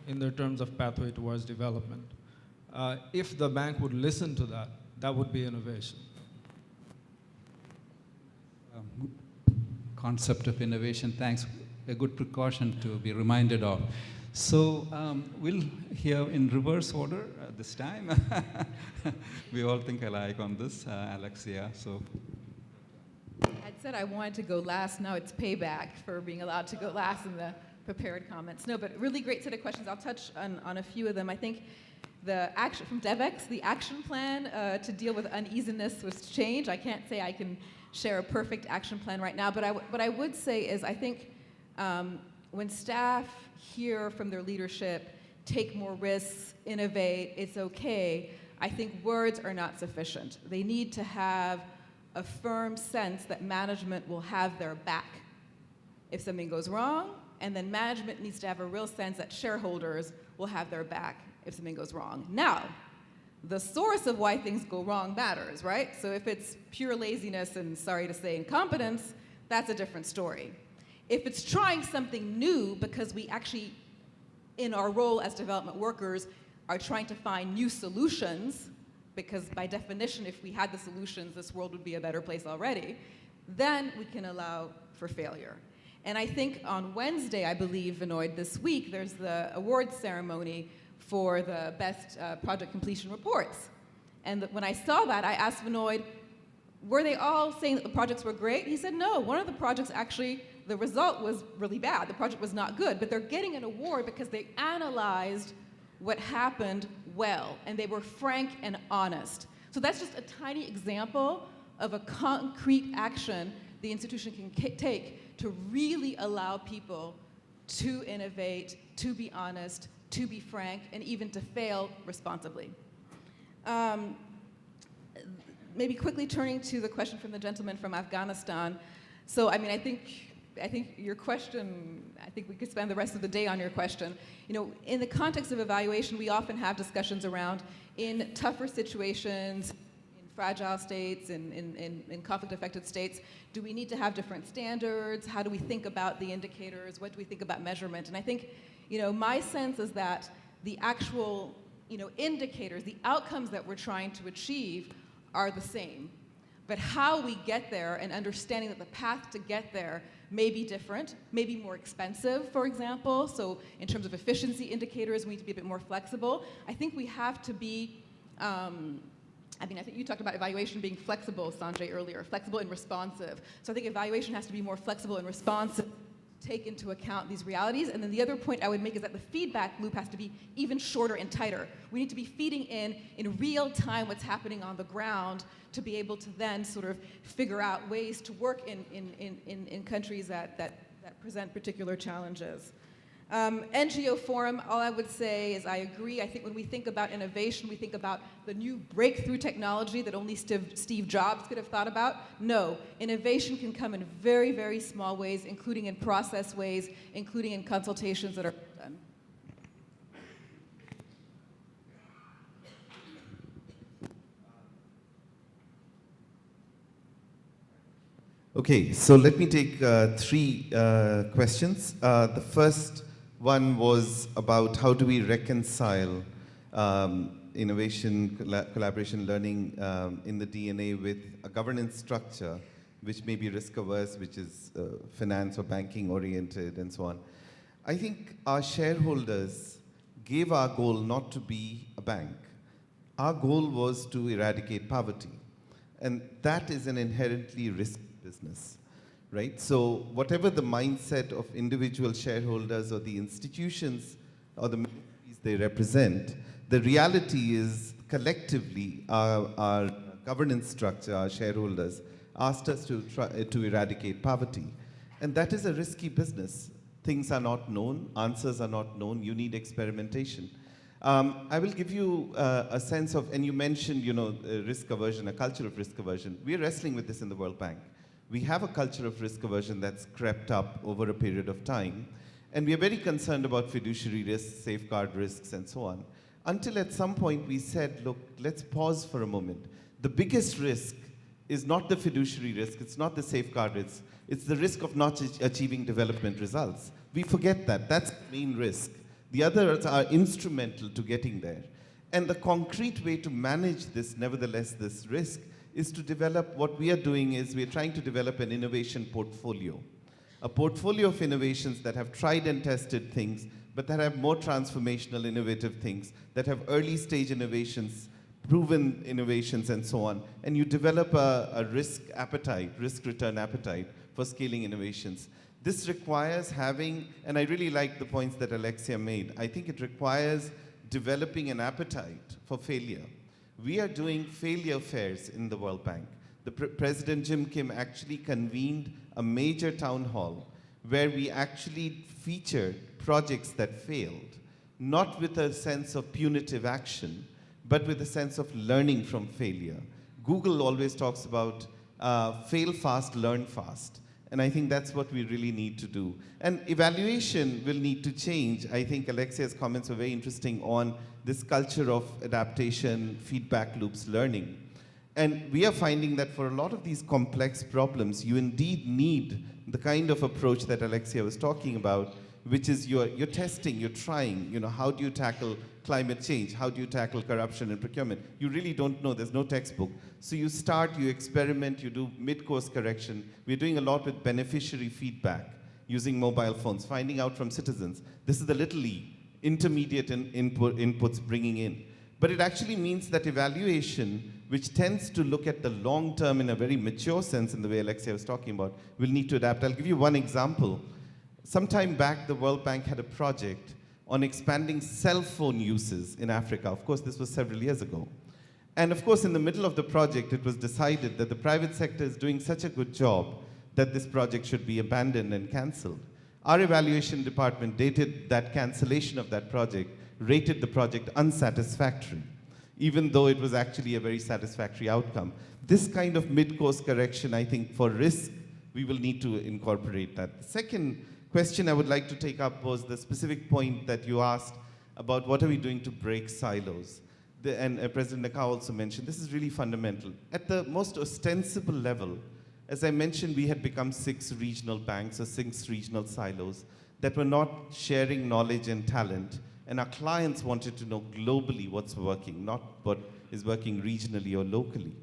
in their terms of pathway towards development. If the bank would listen to that, that would be innovation. Concept of innovation, thanks. A good precaution to be reminded of. So we'll hear in reverse order this time. We all think alike on this, Alexia. So I'd said I wanted to go last. Now it's payback for being allowed to go last in the prepared comments. No, but really great set of questions. I'll touch on a few of them. I think the action from DevEx, the action plan to deal with uneasiness with change. I can't say I can share a perfect action plan right now, but what I would say is I think when staff hear from their leadership, take more risks, innovate, it's okay, I think words are not sufficient. They need to have a firm sense that management will have their back if something goes wrong, and then management needs to have a real sense that shareholders will have their back if something goes wrong. Now, the source of why things go wrong matters, right? So if it's pure laziness and, sorry to say, incompetence, that's a different story. If it's trying something new because we actually, in our role as development workers, are trying to find new solutions, because by definition, if we had the solutions, this world would be a better place already, then we can allow for failure. And I think on Wednesday, I believe, Vinoy, this week, there's the awards ceremony for the best project completion reports. And when I saw that, I asked Vinoy, were they all saying that the projects were great? He said, no, one of the projects actually, the result was really bad. The project was not good, but they're getting an award because they analyzed what happened well, and they were frank and honest. So that's just a tiny example of a concrete action the institution can take to really allow people to innovate, to be honest, to be frank, and even to fail responsibly. Maybe quickly turning to the question from the gentleman from Afghanistan. So, I mean, I think your question, I think we could spend the rest of the day on your question. You know, in the context of evaluation, we often have discussions around in tougher situations, in fragile states, in conflict-affected states, do we need to have different standards? How do we think about the indicators? What do we think about measurement? And I think, you know, my sense is that the actual, you know, indicators, the outcomes that we're trying to achieve are the same. But how we get there and understanding that the path to get there may be different, may be more expensive, for example. So in terms of efficiency indicators, we need to be a bit more flexible. I think we have to be, I think you talked about evaluation being flexible, Sanjay, earlier, flexible and responsive. So I think evaluation has to be more flexible and responsive, take into account these realities. And then the other point I would make is that the feedback loop has to be even shorter and tighter. We need to be feeding in real time what's happening on the ground to be able to then sort of figure out ways to work in countries that present particular challenges. NGO Forum, all I would say is I agree. I think when we think about innovation, we think about the new breakthrough technology that only Steve Jobs could have thought about. No, innovation can come in very, very small ways, including in process ways, including in consultations that are done. Okay, so let me take three questions. The first one was about how do we reconcile innovation, collaboration, learning in the DNA with a governance structure which may be risk averse, which is finance or banking oriented and so on. I think our shareholders gave our goal not to be a bank. Our goal was to eradicate poverty. And that is an inherently risky business, right? So whatever the mindset of individual shareholders or the institutions or the ministries they represent, the reality is collectively our governance structure, our shareholders, asked us to try to eradicate poverty. And that is a risky business. Things are not known, answers are not known, you need experimentation. I will give you a sense of, and you mentioned, risk aversion, a culture of risk aversion. We're wrestling with this in the World Bank. We have a culture of risk aversion that's crept up over a period of time, and we are very concerned about fiduciary risks, safeguard risks, and so on. Until at some point we said, look, let's pause for a moment. The biggest risk is not the fiduciary risk, it's not the safeguard risk, it's the risk of not achieving development results. We forget that, that's the main risk. The others are instrumental to getting there. And the concrete way to manage this, nevertheless, this risk, is to develop, what we are doing is we're trying to develop an innovation portfolio. A portfolio of innovations that have tried and tested things, but that have more transformational, innovative things, that have early stage innovations, proven innovations, and so on. And you develop a risk appetite, risk return appetite for scaling innovations. This requires having, and I really like the points that Alexia made, I think it requires developing an appetite for failure. We are doing failure fairs in the World Bank. President Jim Kim actually convened a major town hall where we actually featured projects that failed, not with a sense of punitive action, but with a sense of learning from failure. Google always talks about fail fast, learn fast. And I think that's what we really need to do. And evaluation will need to change. I think Alexia's comments were very interesting on this culture of adaptation, feedback loops, learning. And we are finding that for a lot of these complex problems, you indeed need the kind of approach that Alexia was talking about, which is you're testing, you're trying, how do you tackle climate change? How do you tackle corruption and procurement? You really don't know, there's no textbook. So you start, you experiment, you do mid-course correction. We're doing a lot with beneficiary feedback, using mobile phones, finding out from citizens. This is the little e, intermediate inputs bringing in. But it actually means that evaluation, which tends to look at the long term in a very mature sense in the way Alexia was talking about, will need to adapt. I'll give you one example. Some time back, the World Bank had a project on expanding cell phone uses in Africa. Of course, this was several years ago. And of course, in the middle of the project, it was decided that the private sector is doing such a good job that this project should be abandoned and cancelled. Our evaluation department dated that cancellation of that project, rated the project unsatisfactory, even though it was actually a very satisfactory outcome. This kind of mid-course correction, I think, for risk, we will need to incorporate that. The second question I would like to take up was the specific point that you asked about what are we doing to break silos. And President Nakao also mentioned, this is really fundamental. At the most ostensible level, as I mentioned, we had become 6 regional banks or 6 regional silos that were not sharing knowledge and talent. And our clients wanted to know globally what's working, not what is working regionally or locally.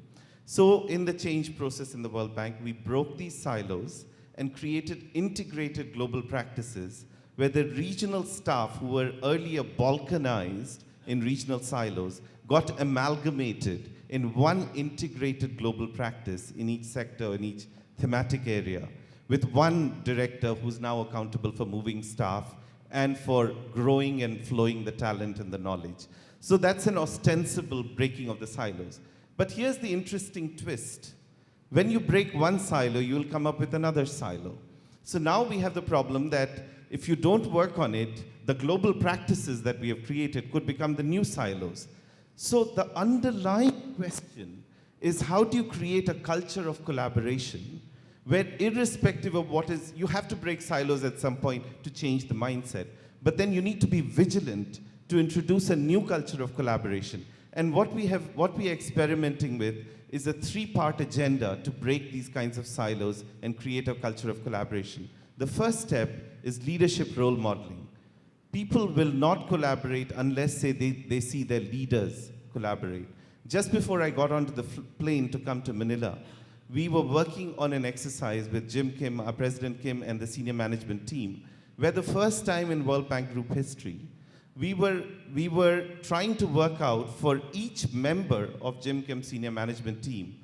So in the change process in the World Bank, we broke these silos and created integrated global practices where the regional staff who were earlier balkanized in regional silos got amalgamated in one integrated global practice in each sector, in each thematic area, with one director who's now accountable for moving staff and for growing and flowing the talent and the knowledge. So that's an ostensible breaking of the silos. But here's the interesting twist. When you break one silo, you will come up with another silo. So now we have the problem that if you don't work on it, the global practices that we have created could become the new silos. So the underlying question is, how do you create a culture of collaboration where, irrespective of what is, you have to break silos at some point to change the mindset. But then you need to be vigilant to introduce a new culture of collaboration. And what we are experimenting with is a 3-part agenda to break these kinds of silos and create a culture of collaboration. The first step is leadership role modeling. People will not collaborate unless they see their leaders collaborate. Just before I got onto the plane to come to Manila, we were working on an exercise with Jim Kim, our President Kim, and the senior management team, where the first time in World Bank Group history, we were trying to work out for each member of Jim Kim's senior management team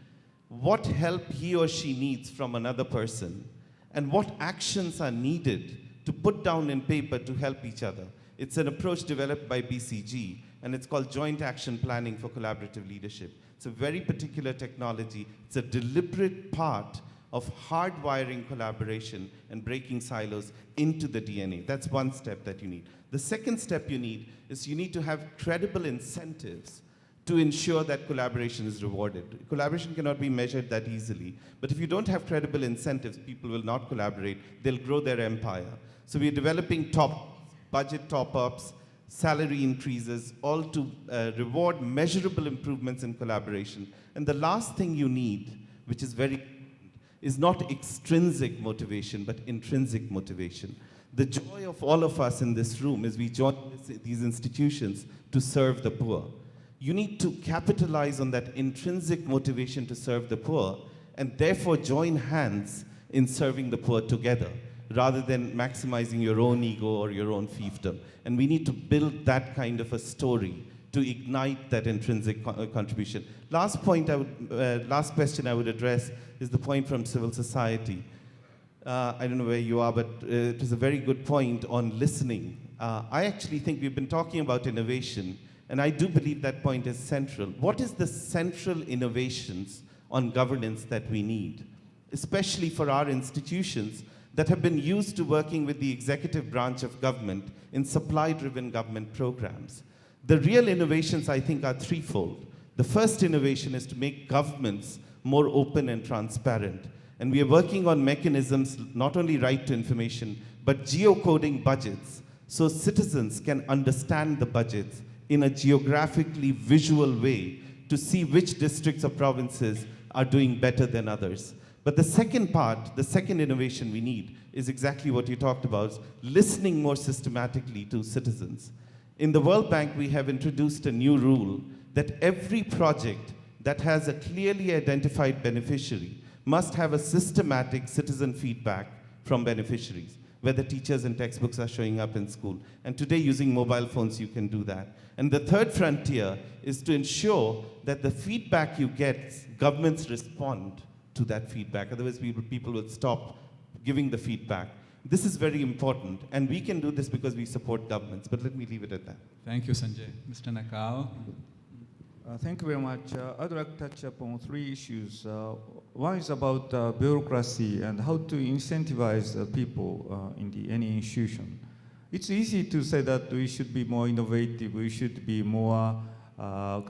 what help he or she needs from another person and what actions are needed to put down in paper to help each other. It's an approach developed by BCG, and it's called Joint Action Planning for Collaborative Leadership. It's a very particular technology. It's a deliberate part of hardwiring collaboration and breaking silos into the DNA. That's one step that you need. The second step you need is you need to have credible incentives to ensure that collaboration is rewarded. Collaboration cannot be measured that easily, but if you don't have credible incentives, people will not collaborate, they'll grow their empire. So we're developing budget top-ups, salary increases, all to reward measurable improvements in collaboration. And the last thing you need, which is very important, is not extrinsic motivation, but intrinsic motivation. The joy of all of us in this room is we join these institutions to serve the poor. You need to capitalize on that intrinsic motivation to serve the poor and therefore join hands in serving the poor together, rather than maximizing your own ego or your own fiefdom. And we need to build that kind of a story to ignite that intrinsic contribution. Last question I would address is the point from civil society. I don't know where you are, but it was a very good point on listening. I actually think we've been talking about innovation, and I do believe that point is central. What is the central innovations on governance that we need, especially for our institutions that have been used to working with the executive branch of government in supply-driven government programs? The real innovations, I think, are threefold. The first innovation is to make governments more open and transparent. And we are working on mechanisms, not only right to information, but geocoding budgets, so citizens can understand the budgets in a geographically visual way to see which districts or provinces are doing better than others. But the second part, the second innovation we need is exactly what you talked about, listening more systematically to citizens. In the World Bank, we have introduced a new rule that every project that has a clearly identified beneficiary must have a systematic citizen feedback from beneficiaries, whether teachers and textbooks are showing up in school. And today, using mobile phones, you can do that. And the third frontier is to ensure that the feedback you get, governments respond to that feedback. Otherwise, people will stop giving the feedback. This is very important, and we can do this because we support governments. But let me leave it at that. Thank you, Sanjay. Mr. Nakao. Thank you very much. I'd like to touch upon three issues. One is about bureaucracy and how to incentivize people in any institution. It's easy to say that we should be more innovative, we should be more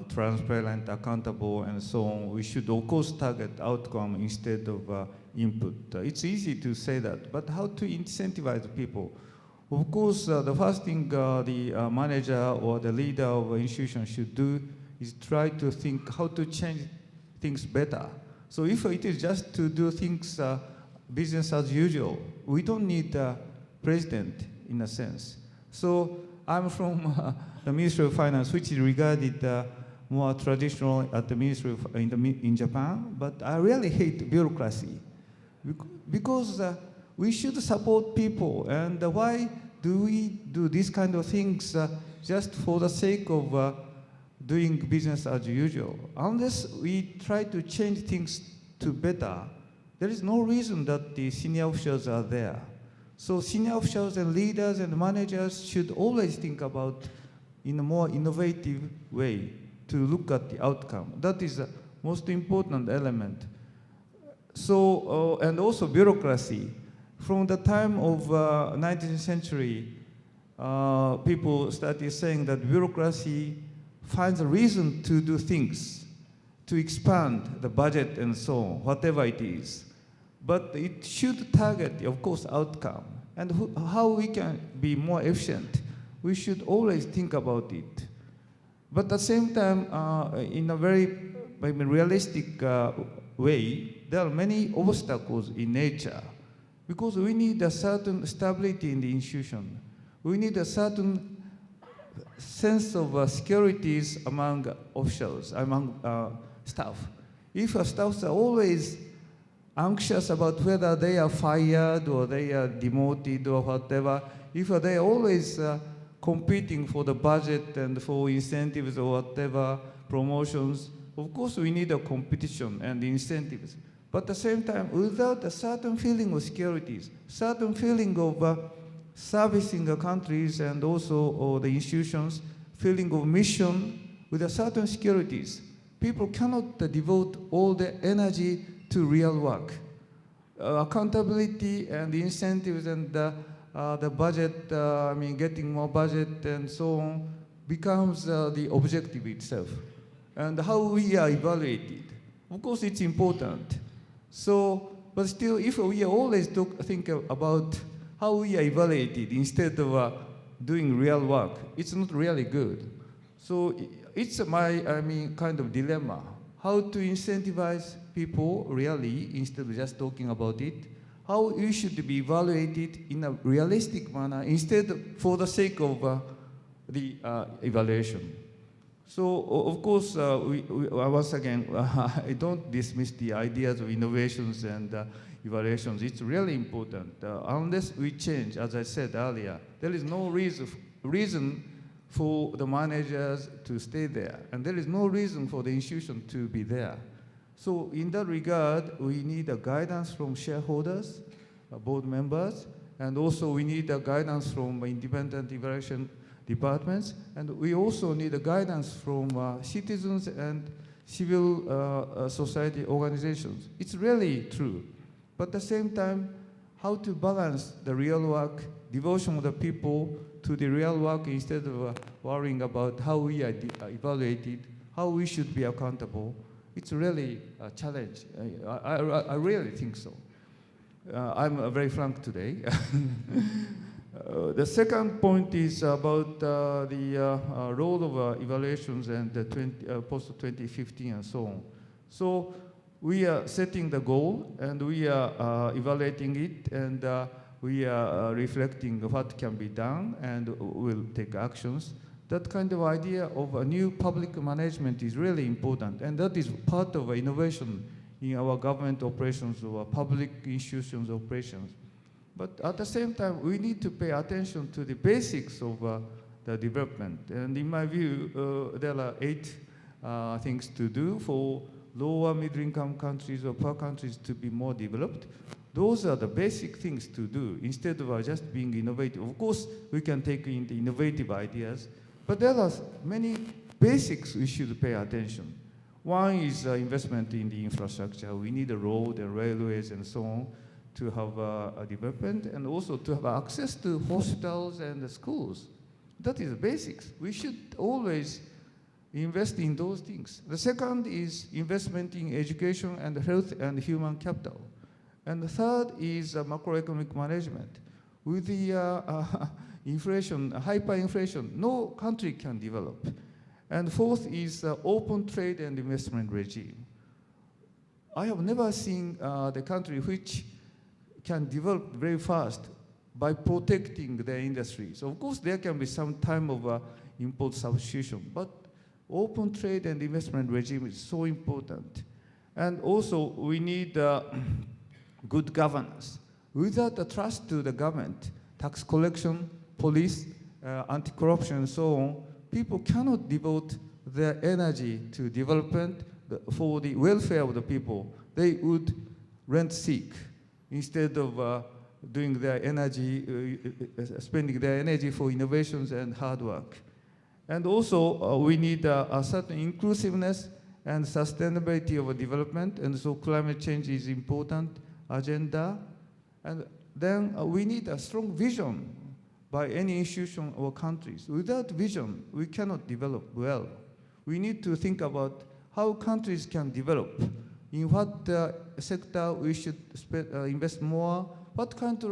transparent, accountable, and so on. We should, of course, target outcome instead of input. It's easy to say that, but how to incentivize people? Of course, the first thing the manager or the leader of an institution should do is try to think how to change things better. So if it is just to do things business as usual, we don't need a president in a sense. So I'm from the Ministry of Finance, which is regarded more traditional at the Ministry of, in Japan, but I really hate bureaucracy because we should support people. And why do we do these kind of things just for the sake of doing business as usual? Unless we try to change things to better, there is no reason that the senior officials are there. So senior officials and leaders and managers should always think about in a more innovative way to look at the outcome. That is the most important element. So, and also bureaucracy. From the time of 19th century, people started saying that bureaucracy finds a reason to do things, to expand the budget and so on, whatever it is. But it should target, of course, outcome. And how we can be more efficient, we should always think about it. But at the same time, in a very realistic way, there are many obstacles in nature because we need a certain stability in the institution. We need a certain sense of securities among officials, among staff. If staffs are always anxious about whether they are fired or they are demoted or whatever, if they are always competing for the budget and for incentives or whatever, promotions, of course we need a competition and incentives. But at the same time, without a certain feeling of securities, certain feeling of servicing the countries and also the institutions, feeling of mission with a certain securities, people cannot devote all their energy to real work. accountability and incentives and the budget, getting more budget and so on, becomes the objective itself. And how we are evaluated. Of course, it's important. So, but still, if we always think about how we are evaluated instead of doing real work, it's not really good. So it's my, kind of dilemma. How to incentivize people really instead of just talking about it. How you should be evaluated in a realistic manner instead for the sake of the evaluation. So of course, once again, I don't dismiss the ideas of innovations and evaluations. It's really important. Unless we change, as I said earlier, there is no reason for the managers to stay there, and there is no reason for the institution to be there. So in that regard, we need a guidance from shareholders, board members, and also we need a guidance from independent evaluation departments, and we also need a guidance from citizens and civil society organizations. It's really true. But at the same time, how to balance the real work, devotion of the people to the real work instead of worrying about how we are evaluated, how we should be accountable. It's really a challenge. I really think so. I'm very frank today. The second point is about the role of evaluations and the post-2015 and so on. So we are setting the goal and we are evaluating it, and we are reflecting what can be done and we'll take actions. That kind of idea of a new public management is really important, and that is part of innovation in our government operations or public institutions operations. But at the same time, we need to pay attention to the basics of the development. And in my view, there are 8 things to do for lower middle-income countries or poor countries to be more developed. Those are the basic things to do instead of just being innovative. Of course, we can take in the innovative ideas, but there are many basics we should pay attention. One is investment in the infrastructure. We need a road and railways and so on to have a development, and also to have access to hospitals and schools. That is the basics. We should always invest in those things. The second is investment in education and health and human capital. And the third is macroeconomic management. With the inflation, hyperinflation, no country can develop. And fourth is open trade and investment regime. I have never seen the country which can develop very fast by protecting their industries. Of course, there can be some time of import substitution, but open trade and investment regime is so important. And also, we need good governance. Without the trust to the government, tax collection, police, anti-corruption, and so on, people cannot devote their energy to development for the welfare of the people. They would rent seek instead of doing their energy, spending their energy for innovations and hard work. And also, we need a certain inclusiveness and sustainability of development, and so climate change is important agenda. And then we need a strong vision by any institution or countries. Without vision, we cannot develop well. We need to think about how countries can develop, in what sector we should invest more, what kind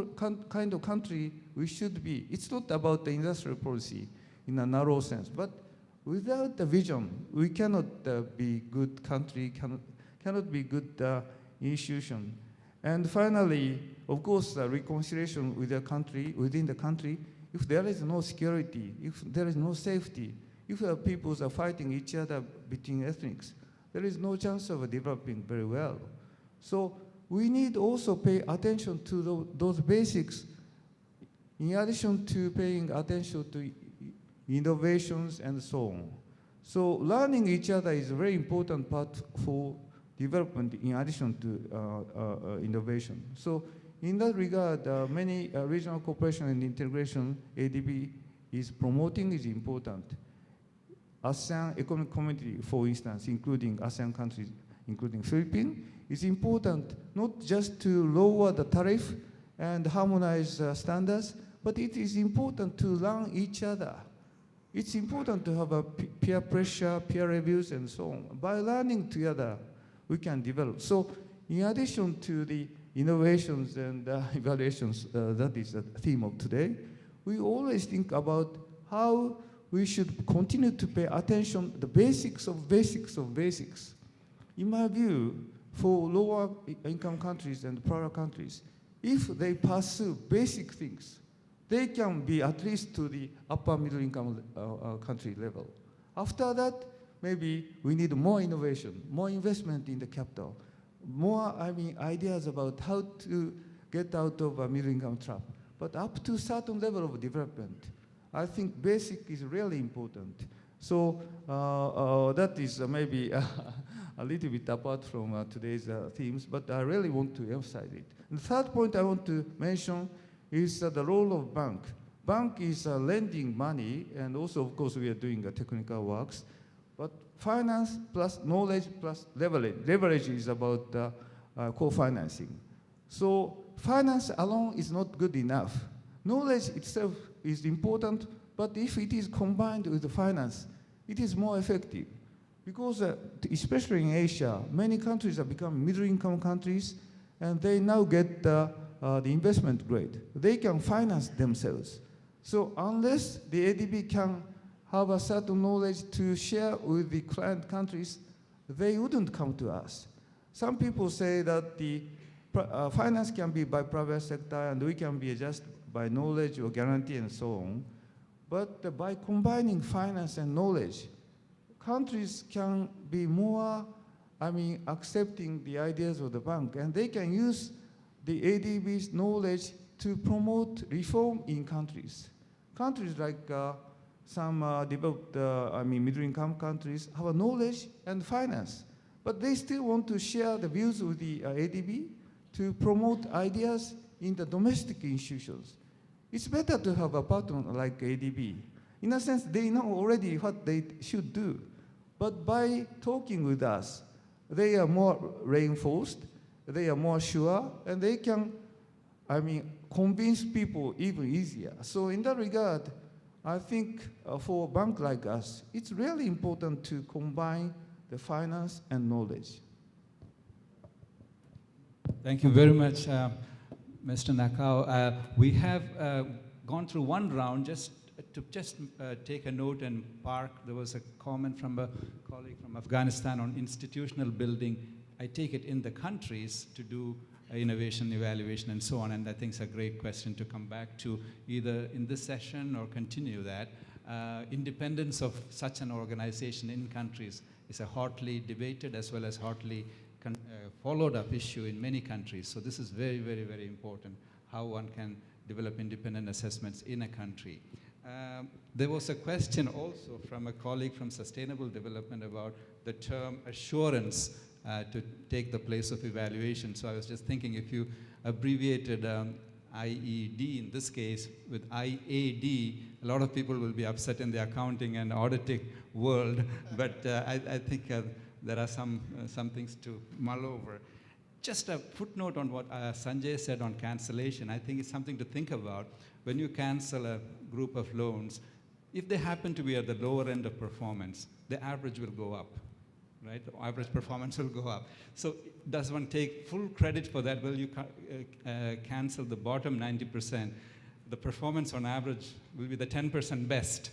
of country we should be. It's not about the industrial policy in a narrow sense, but without the vision, we cannot be good country, cannot be good institution. And finally, of course, reconciliation with the country, within the country. If there is no security, if there is no safety, if peoples are fighting each other between ethnics, there is no chance of developing very well. So we need also pay attention to those basics, in addition to paying attention to innovations and so on. So learning each other is a very important part for development in addition to innovation. So in that regard, many regional cooperation and integration ADB is promoting is important. ASEAN Economic Community, for instance, including ASEAN countries, including Philippines, it's important not just to lower the tariff and harmonize standards, but it is important to learn each other. It's important to have a peer pressure, peer reviews, and so on. By learning together, we can develop. So in addition to the innovations and evaluations, that is the theme of today, we always think about how we should continue to pay attention to the basics of basics of basics. In my view, for lower income countries and poorer countries, if they pursue basic things, they can be at least to the upper middle income country level. After that, maybe we need more innovation, more investment in the capital, more ideas about how to get out of a middle income trap. But up to a certain level of development, I think basic is really important. So that is maybe a little bit apart from today's themes, but I really want to emphasize it. And the third point I want to mention is the role of bank. Bank is lending money, and also, of course, we are doing technical works. But finance plus knowledge plus leverage. Leverage is about co-financing. So finance alone is not good enough. Knowledge itself is important, but if it is combined with the finance, it is more effective. Because especially in Asia, many countries have become middle-income countries, and they now get the investment grade. They can finance themselves. So unless the ADB can have a certain knowledge to share with the client countries, they wouldn't come to us. Some people say that the finance can be by private sector and we can be just by knowledge or guarantee and so on. But by combining finance and knowledge, countries can be more, accepting the ideas of the bank, and they can use the ADB's knowledge to promote reform in countries. Countries like some developed, middle-income countries have a knowledge and finance, but they still want to share the views with the ADB to promote ideas in the domestic institutions. It's better to have a partner like ADB. In a sense, they know already what they should do, but by talking with us, they are more reinforced, they are more sure, and they can, convince people even easier. So in that regard, I think for a bank like us, it's really important to combine the finance and knowledge. Thank you very much, Mr. Nakao. We have gone through one round. Just to take a note and park, there was a comment from a colleague from Afghanistan on institutional building. I take it in the countries to do innovation, evaluation, and so on, and I think it's a great question to come back to either in this session or continue that. Independence of such an organization in countries is a hotly debated as well as hotly followed up issue in many countries. So this is very, very, very important, how one can develop independent assessments in a country. There was a question also from a colleague from Sustainable Development about the term assurance to take the place of evaluation. So I was just thinking if you abbreviated IED in this case with IAD, a lot of people will be upset in the accounting and auditing world, but I think there are some things to mull over. Just a footnote on what Sanjay said on cancellation. I think it's something to think about. When you cancel a group of loans, if they happen to be at the lower end of performance, the average will go up, right? The average performance will go up. So does one take full credit for that? Well, you cancel the bottom 90%. The performance on average will be the 10% best.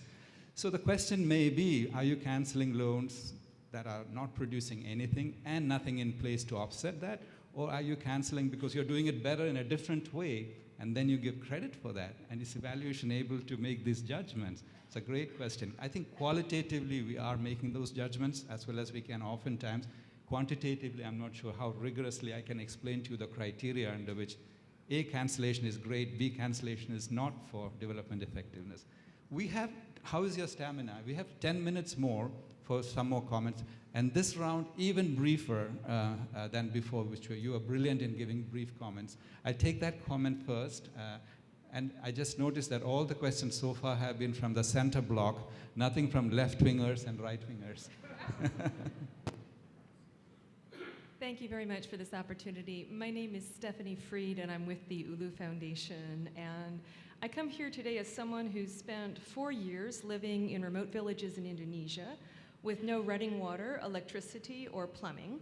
So the question may be, are you canceling loans that are not producing anything and nothing in place to offset that? Or are you canceling because you're doing it better in a different way, and then you give credit for that? And is evaluation able to make these judgments? It's a great question. I think qualitatively we are making those judgments as well as we can oftentimes. Quantitatively, I'm not sure how rigorously I can explain to you the criteria under which A, cancellation is great, B, cancellation is not for development effectiveness. We have, how is your stamina? We have 10 minutes more for some more comments. And this round, even briefer than before, which you were brilliant in giving brief comments. I'll take that comment first. And I just noticed that all the questions so far have been from the center block, nothing from left-wingers and right-wingers. Thank you very much for this opportunity. My name is Stephanie Freed, and I'm with the Ulu Foundation. And I come here today as someone who's spent 4 years living in remote villages in Indonesia with no running water, electricity, or plumbing,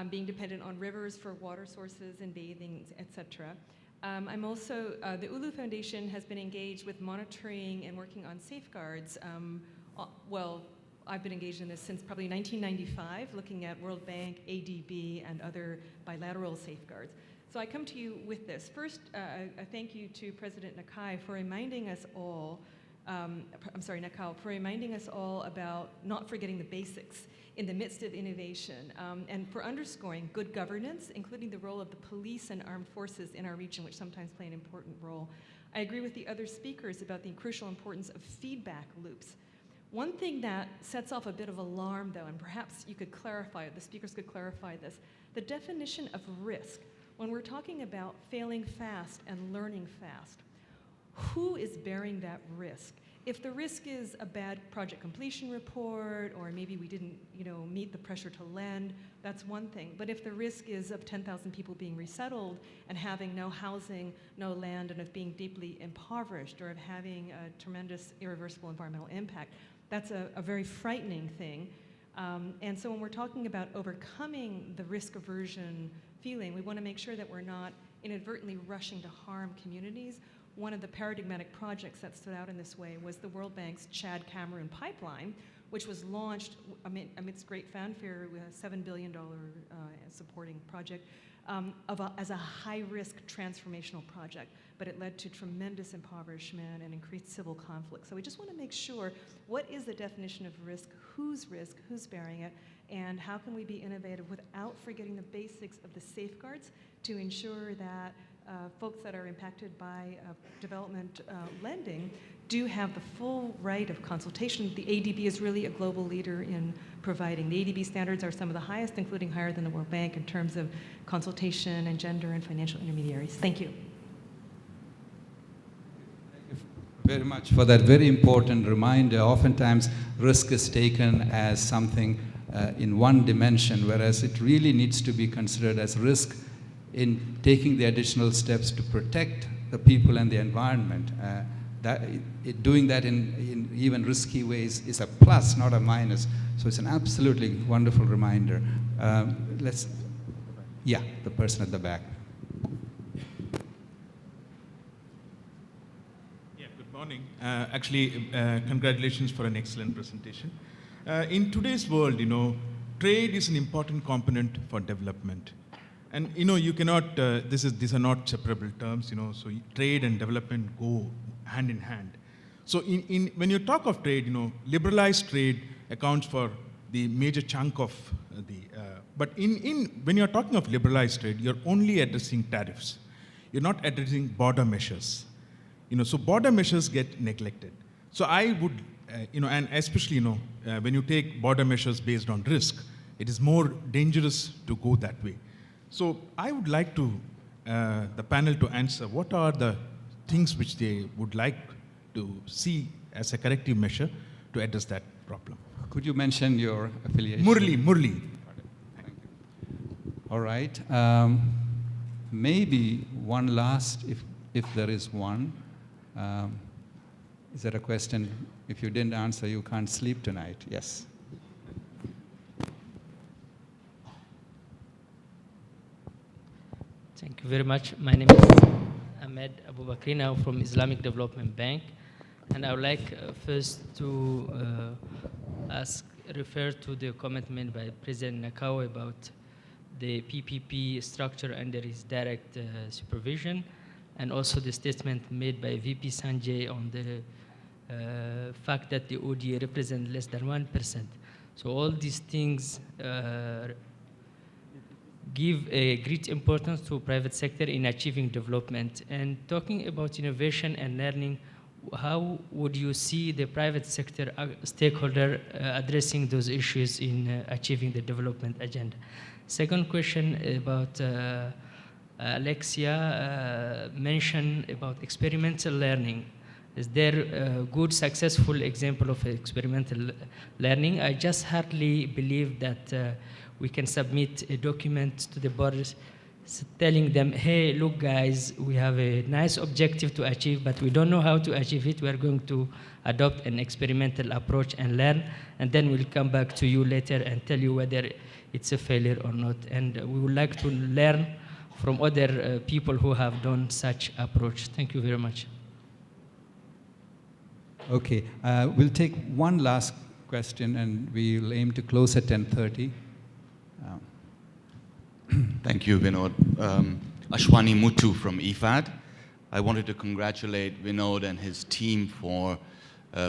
being dependent on rivers for water sources and bathing, etc. I'm also, the Ulu Foundation has been engaged with monitoring and working on safeguards. Well, I've been engaged in this since probably 1995, looking at World Bank, ADB, and other bilateral safeguards. So I come to you with this. First, a thank you to President Nakai for reminding us all, Nakao, for reminding us all about not forgetting the basics in the midst of innovation, and for underscoring good governance, including the role of the police and armed forces in our region, which sometimes play an important role. I agree with the other speakers about the crucial importance of feedback loops. One thing that sets off a bit of alarm, though, and perhaps you could clarify, the speakers could clarify this, the definition of risk. When we're talking about failing fast and learning fast, who is bearing that risk? If the risk is a bad project completion report, or maybe we didn't, meet the pressure to lend, that's one thing. But if the risk is of 10,000 people being resettled and having no housing, no land, and of being deeply impoverished, or of having a tremendous irreversible environmental impact, that's a very frightening thing. And so when we're talking about overcoming the risk aversion feeling, we want to make sure that we're not inadvertently rushing to harm communities. One of the paradigmatic projects that stood out in this way was the World Bank's Chad-Cameroon pipeline, which was launched amidst great fanfare with a $7 billion supporting project as a high-risk transformational project. But it led to tremendous impoverishment and increased civil conflict. So we just want to make sure, what is the definition of risk, who's bearing it, and how can we be innovative without forgetting the basics of the safeguards to ensure that folks that are impacted by development lending do have the full right of consultation. The ADB is really a global leader in providing. The ADB standards are some of the highest, including higher than the World Bank in terms of consultation and gender and financial intermediaries. Thank you. Very much for that very important reminder. Oftentimes, risk is taken as something in one dimension, whereas it really needs to be considered as risk in taking the additional steps to protect the people and the environment. Doing that in even risky ways is a plus, not a minus. So it's an absolutely wonderful reminder. The person at the back. Good morning. Congratulations for an excellent presentation. In today's world, trade is an important component for development. And you cannot, these are not separable terms, so trade and development go hand in hand. So when you talk of trade, liberalized trade accounts for the major chunk of but when you're talking of liberalized trade, you're only addressing tariffs. You're not addressing border measures. So border measures get neglected. So I would, and especially, when you take border measures based on risk, it is more dangerous to go that way. So I would like to, the panel to answer, what are the things which they would like to see as a corrective measure to address that problem? Could you mention your affiliation? Murli. Thank you. All right. Maybe one last, if there is one. Is there a question? If you didn't answer, you can't sleep tonight. Yes. Thank you very much. My name is Ahmed Abu Bakri, now from Islamic Development Bank. And I would like first to refer to the comment made by President Nakao about the PPP structure under his direct supervision, and also the statement made by VP Sanjay on the fact that the ODA represent less than 1%. So all these things give a great importance to private sector in achieving development. And talking about innovation and learning, how would you see the private sector stakeholder addressing those issues in achieving the development agenda? Second question about Alexia mentioned about experimental learning. Is there a good, successful example of experimental learning? I just hardly believe that we can submit a document to the borders telling them, hey, look guys, we have a nice objective to achieve, but we don't know how to achieve it. We are going to adopt an experimental approach and learn, and then we'll come back to you later and tell you whether it's a failure or not. And we would like to learn from other people who have done such approach. Thank you very much. Okay, we'll take one last question, and we'll aim to close at 10:30. Thank you, Vinod. Ashwani Mutu from IFAD. I wanted to congratulate Vinod and his team for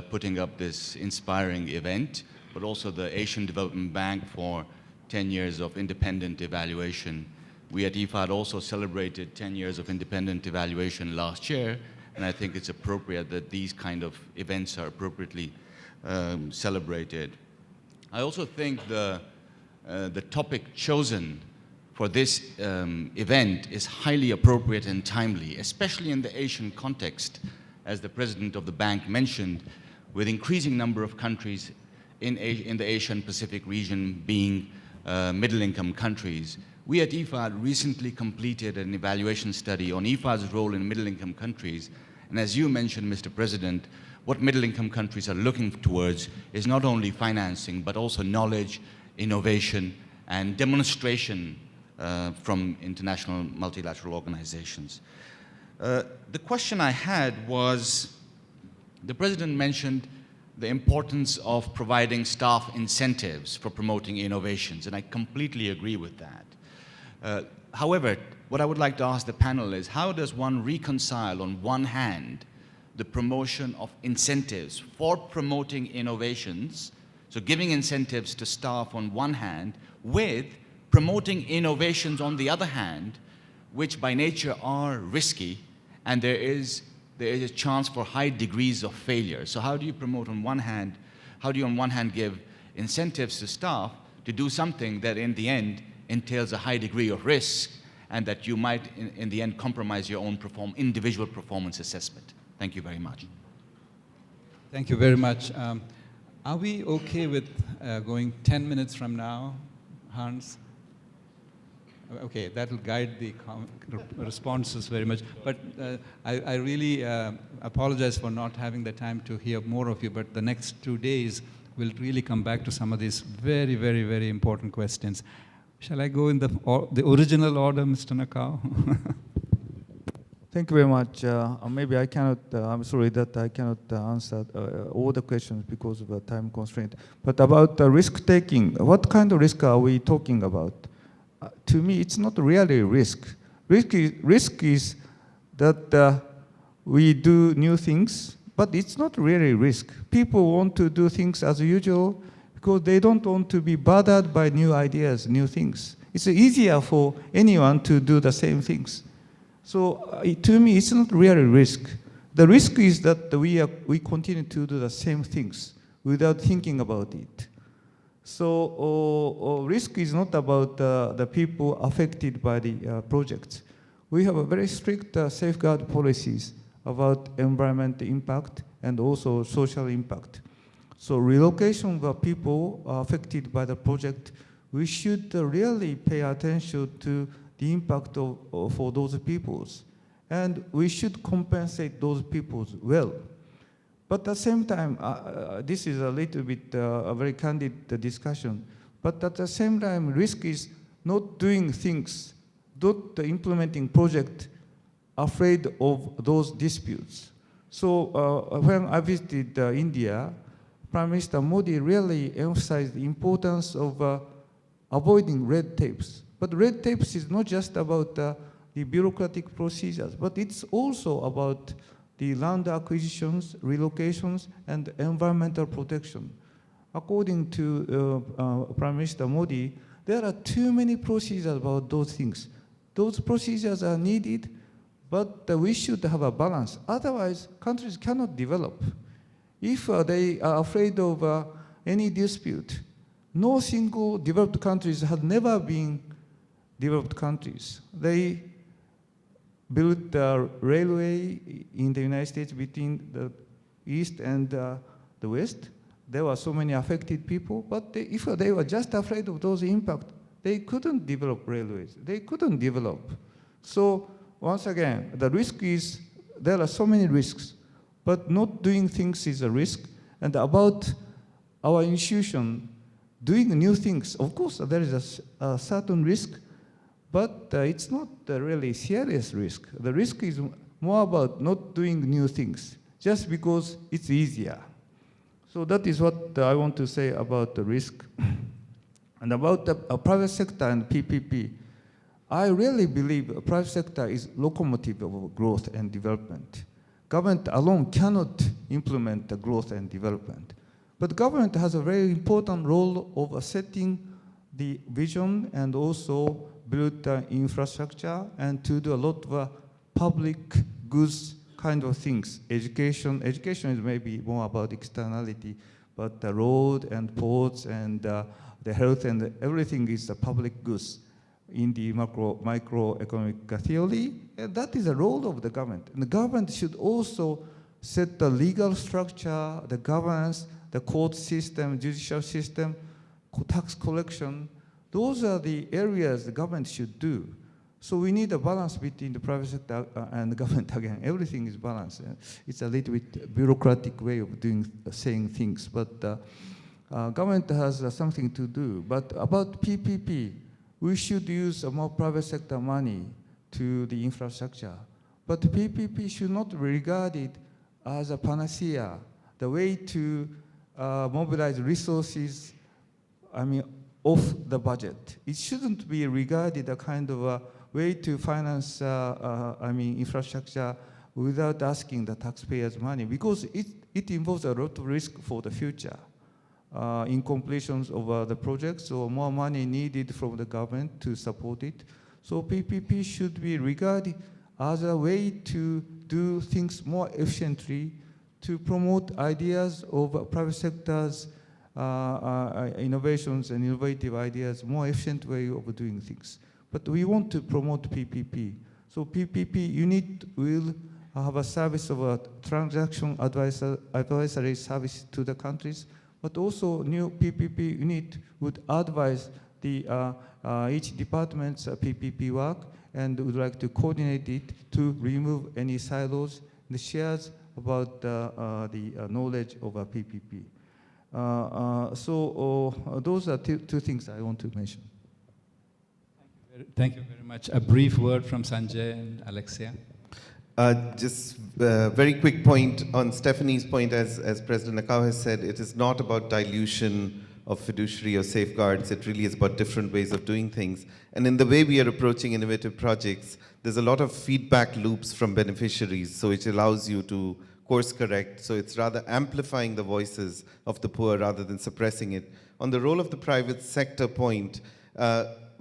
putting up this inspiring event, but also the Asian Development Bank for 10 years of independent evaluation. We at IFAD also celebrated 10 years of independent evaluation last year, and I think it's appropriate that these kind of events are appropriately celebrated. I also think the topic chosen for this event is highly appropriate and timely, especially in the Asian context, as the president of the bank mentioned, with increasing number of countries in the Asian Pacific region being middle-income countries. We at IFAD recently completed an evaluation study on IFAD's role in middle-income countries, and as you mentioned, Mr. President, what middle-income countries are looking towards is not only financing, but also knowledge, innovation, and demonstration from international multilateral organizations. The question I had was, the President mentioned the importance of providing staff incentives for promoting innovations, and I completely agree with that. However, what I would like to ask the panel is, how does one reconcile, on one hand, the promotion of incentives for promoting innovations, so giving incentives to staff on one hand, with promoting innovations on the other hand, which by nature are risky, and there is a chance for high degrees of failure. So how do you promote on one hand, how do you on one hand give incentives to staff to do something that in the end entails a high degree of risk, and that you might in the end compromise your own individual performance assessment? Thank you very much. Thank you very much. Are we okay with going 10 minutes from now, Hans? Okay, that will guide the responses very much. But I really apologize for not having the time to hear more of you, but the next 2 days we'll really come back to some of these very, very, very important questions. Shall I go in the original order, Mr. Nakao? Thank you very much. Maybe I cannot, I'm sorry that I cannot answer all the questions because of a time constraint. But about risk-taking, what kind of risk are we talking about? To me, it's not really risk. Risk is that we do new things, but it's not really risk. People want to do things as usual because they don't want to be bothered by new ideas, new things. It's easier for anyone to do the same things. So to me, it's not really risk. The risk is that we continue to do the same things without thinking about it. So risk is not about the people affected by the projects. We have a very strict safeguard policies about environmental impact and also social impact. So relocation of people affected by the project, we should really pay attention to the impact for those peoples. And we should compensate those peoples well. But at the same time, this is a little bit a very candid discussion, but at the same time, risk is not doing things, not implementing project afraid of those disputes. So when I visited India, Prime Minister Modi really emphasized the importance of avoiding red tapes. But red tapes is not just about the bureaucratic procedures, but it's also about the land acquisitions, relocations, and environmental protection. According to Prime Minister Modi, there are too many procedures about those things. Those procedures are needed, but we should have a balance. Otherwise, countries cannot develop. If they are afraid of any dispute, no single developed countries have never been developed countries. They built the railway in the United States between the East and the West. There were so many affected people, but if they were just afraid of those impact, they couldn't develop railways. They couldn't develop. So once again, the risk is, there are so many risks, but not doing things is a risk. And about our institution doing new things, of course, there is a certain risk, but it's not a really serious risk. The risk is more about not doing new things, just because it's easier. So that is what I want to say about the risk. And about the private sector and PPP, I really believe the private sector is locomotive of growth and development. Government alone cannot implement the growth and development. But government has a very important role of setting the vision and also build the infrastructure and to do a lot of public goods kind of things. Education is maybe more about externality, but the road and ports and the health and everything is the public goods in the microeconomic theory. And that is the role of the government. And the government should also set the legal structure, the governance, the court system, judicial system, tax collection. Those are the areas the government should do. So we need a balance between the private sector and the government again. Everything is balanced. It's a little bit bureaucratic way of saying things, but government has something to do. But about PPP, we should use more private sector money to the infrastructure. But PPP should not be regarded as a panacea, the way to mobilize resources, off the budget. It shouldn't be regarded a kind of a way to finance infrastructure without asking the taxpayers' money, because it involves a lot of risk for the future. Incompletions of the projects, so more money needed from the government to support it. So PPP should be regarded as a way to do things more efficiently, to promote ideas of private sector's innovations and innovative ideas, more efficient way of doing things. But we want to promote PPP. So PPP unit will have a service of a transaction advisory service to the countries, but also new PPP unit would advise the each department's PPP work and would like to coordinate it to remove any silos, the shares about the knowledge of a PPP. Those are two things I want to mention. Thank you very much. A brief word from Sanjay and Alexia. Just a very quick point on Stephanie's point, as President Nakao has said, it is not about dilution of fiduciary or safeguards. It really is about different ways of doing things. And in the way we are approaching innovative projects, there's a lot of feedback loops from beneficiaries, so it allows you to course correct. So it's rather amplifying the voices of the poor rather than suppressing it. On the role of the private sector point,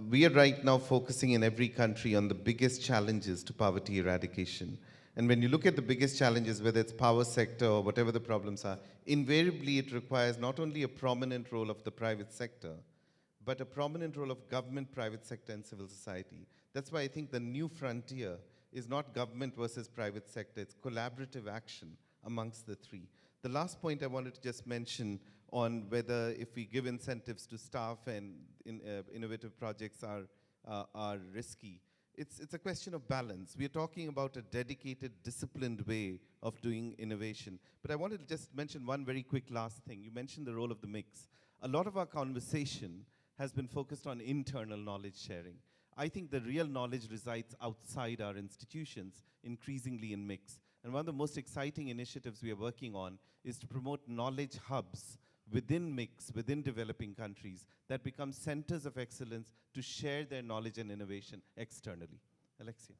we are right now focusing in every country on the biggest challenges to poverty eradication. And when you look at the biggest challenges, whether it's power sector or whatever the problems are, invariably it requires not only a prominent role of the private sector, but a prominent role of government, private sector, and civil society. That's why I think the new frontier is not government versus private sector, it's collaborative action amongst the three. The last point I wanted to just mention on whether if we give incentives to staff and innovative projects are risky, it's a question of balance. We are talking about a dedicated, disciplined way of doing innovation. But I wanted to just mention one very quick last thing. You mentioned the role of the mix. A lot of our conversation has been focused on internal knowledge sharing. I think the real knowledge resides outside our institutions, increasingly in mix. And one of the most exciting initiatives we are working on is to promote knowledge hubs within mix, within developing countries, that become centers of excellence to share their knowledge and innovation externally. Alexia.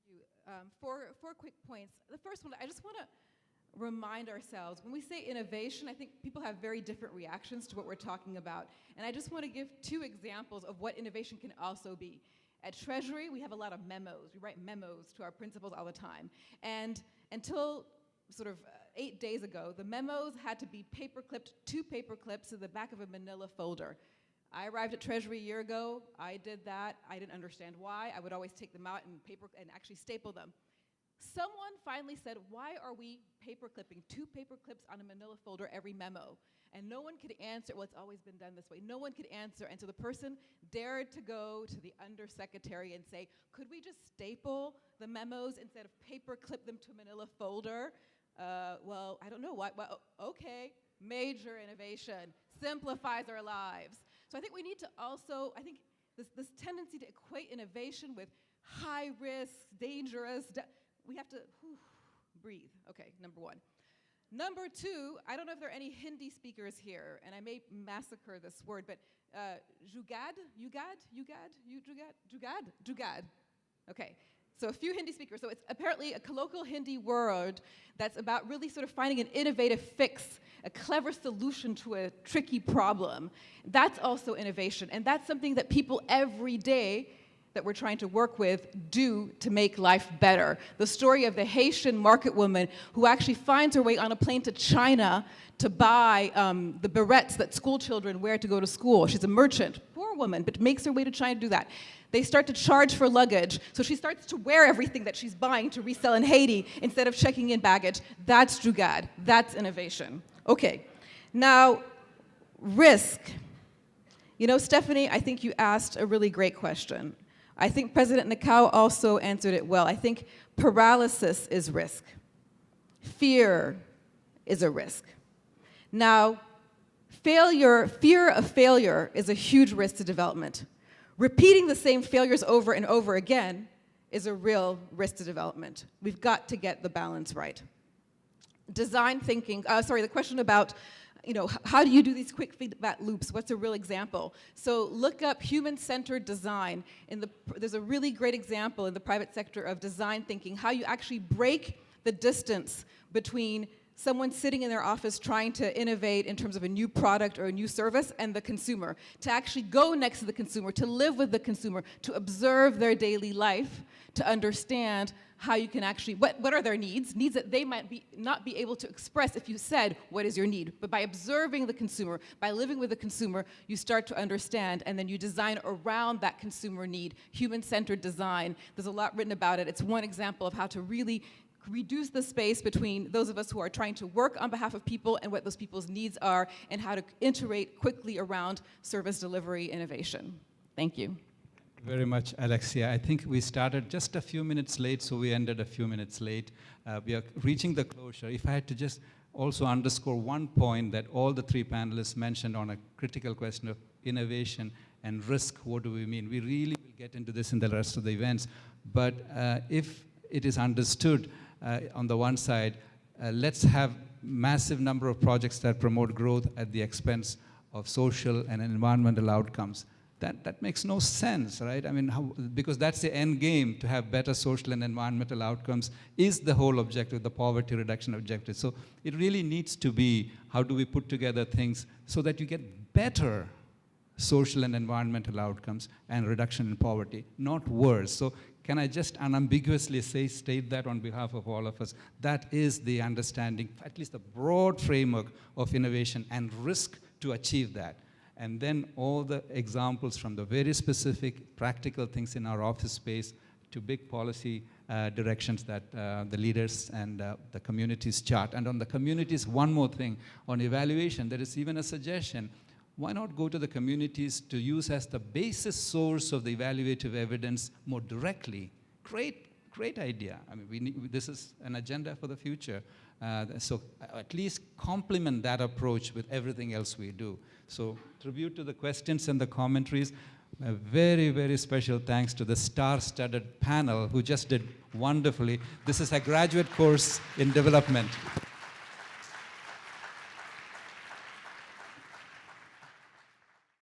Thank you. Four quick points. The first one, I just want to remind ourselves, when we say innovation, I think people have very different reactions to what we're talking about. And I just want to give two examples of what innovation can also be. At Treasury, we have a lot of memos. We write memos to our principals all the time. And until sort of 8 days ago, the memos had to be paper-clipped, 2 paper clips to the back of a manila folder. I arrived at Treasury a year ago. I did that. I didn't understand why. I would always take them out and actually staple them. Someone finally said, why are we paper clipping 2 paper clips on a manila folder every memo? And no one could answer. Well, it's always been done this way. No one could answer. And so the person dared to go to the undersecretary and say, could we just staple the memos instead of paper clip them to a manila folder? Well, I don't know. Why? Well, okay. Major innovation. Simplifies our lives. So I think we need to also, I think this tendency to equate innovation with high risk, dangerous, we have to breathe. Okay, number one. Number two, I don't know if there are any Hindi speakers here, and I may massacre this word, but jugad. Okay, so a few Hindi speakers. So it's apparently a colloquial Hindi word that's about really sort of finding an innovative fix, a clever solution to a tricky problem. That's also innovation, and that's something that people every day that we're trying to work with do to make life better. The story of the Haitian market woman who actually finds her way on a plane to China to buy the barrettes that school children wear to go to school. She's a merchant, poor woman, but makes her way to China to do that. They start to charge for luggage, so she starts to wear everything that she's buying to resell in Haiti instead of checking in baggage. That's jugad, that's innovation. Okay, now, risk. You know, Stephanie, I think you asked a really great question. I think President Nakao also answered it well. I think paralysis is risk. Fear is a risk. Now, fear of failure is a huge risk to development. Repeating the same failures over and over again is a real risk to development. We've got to get the balance right. Design thinking, the question about how do you do these quick feedback loops? What's a real example? So look up human-centered design. There's a really great example in the private sector of design thinking, how you actually break the distance between someone sitting in their office trying to innovate in terms of a new product or a new service and the consumer, to actually go next to the consumer, to live with the consumer, to observe their daily life, to understand how you can actually, what are their needs that they might not be able to express if you said, what is your need? But by observing the consumer, by living with the consumer, you start to understand, and then you design around that consumer need, human-centered design. There's a lot written about it. It's one example of how to really reduce the space between those of us who are trying to work on behalf of people and what those people's needs are, and how to iterate quickly around service delivery innovation. Thank you. Very much, Alexia. I think we started just a few minutes late, so we ended a few minutes late. We are reaching the closure. If I had to just also underscore one point that all the 3 panelists mentioned on a critical question of innovation and risk, what do we mean? We really will get into this in the rest of the events, but if it is understood on the one side, let's have massive number of projects that promote growth at the expense of social and environmental outcomes. That makes no sense, right? I mean, because that's the end game, to have better social and environmental outcomes is the whole objective, the poverty reduction objective. So it really needs to be, how do we put together things so that you get better social and environmental outcomes and reduction in poverty, not worse. So can I just unambiguously state that on behalf of all of us? That is the understanding, at least the broad framework of innovation and risk to achieve that. And then all the examples from the very specific practical things in our office space to big policy directions that the leaders and the communities chart. And on the communities, one more thing, on evaluation, there is even a suggestion. Why not go to the communities to use as the basis source of the evaluative evidence more directly? Great idea. I mean, this is an agenda for the future. So at least complement that approach with everything else we do. So tribute to the questions and the commentaries. A very, very special thanks to the star-studded panel who just did wonderfully. This is a graduate course in development.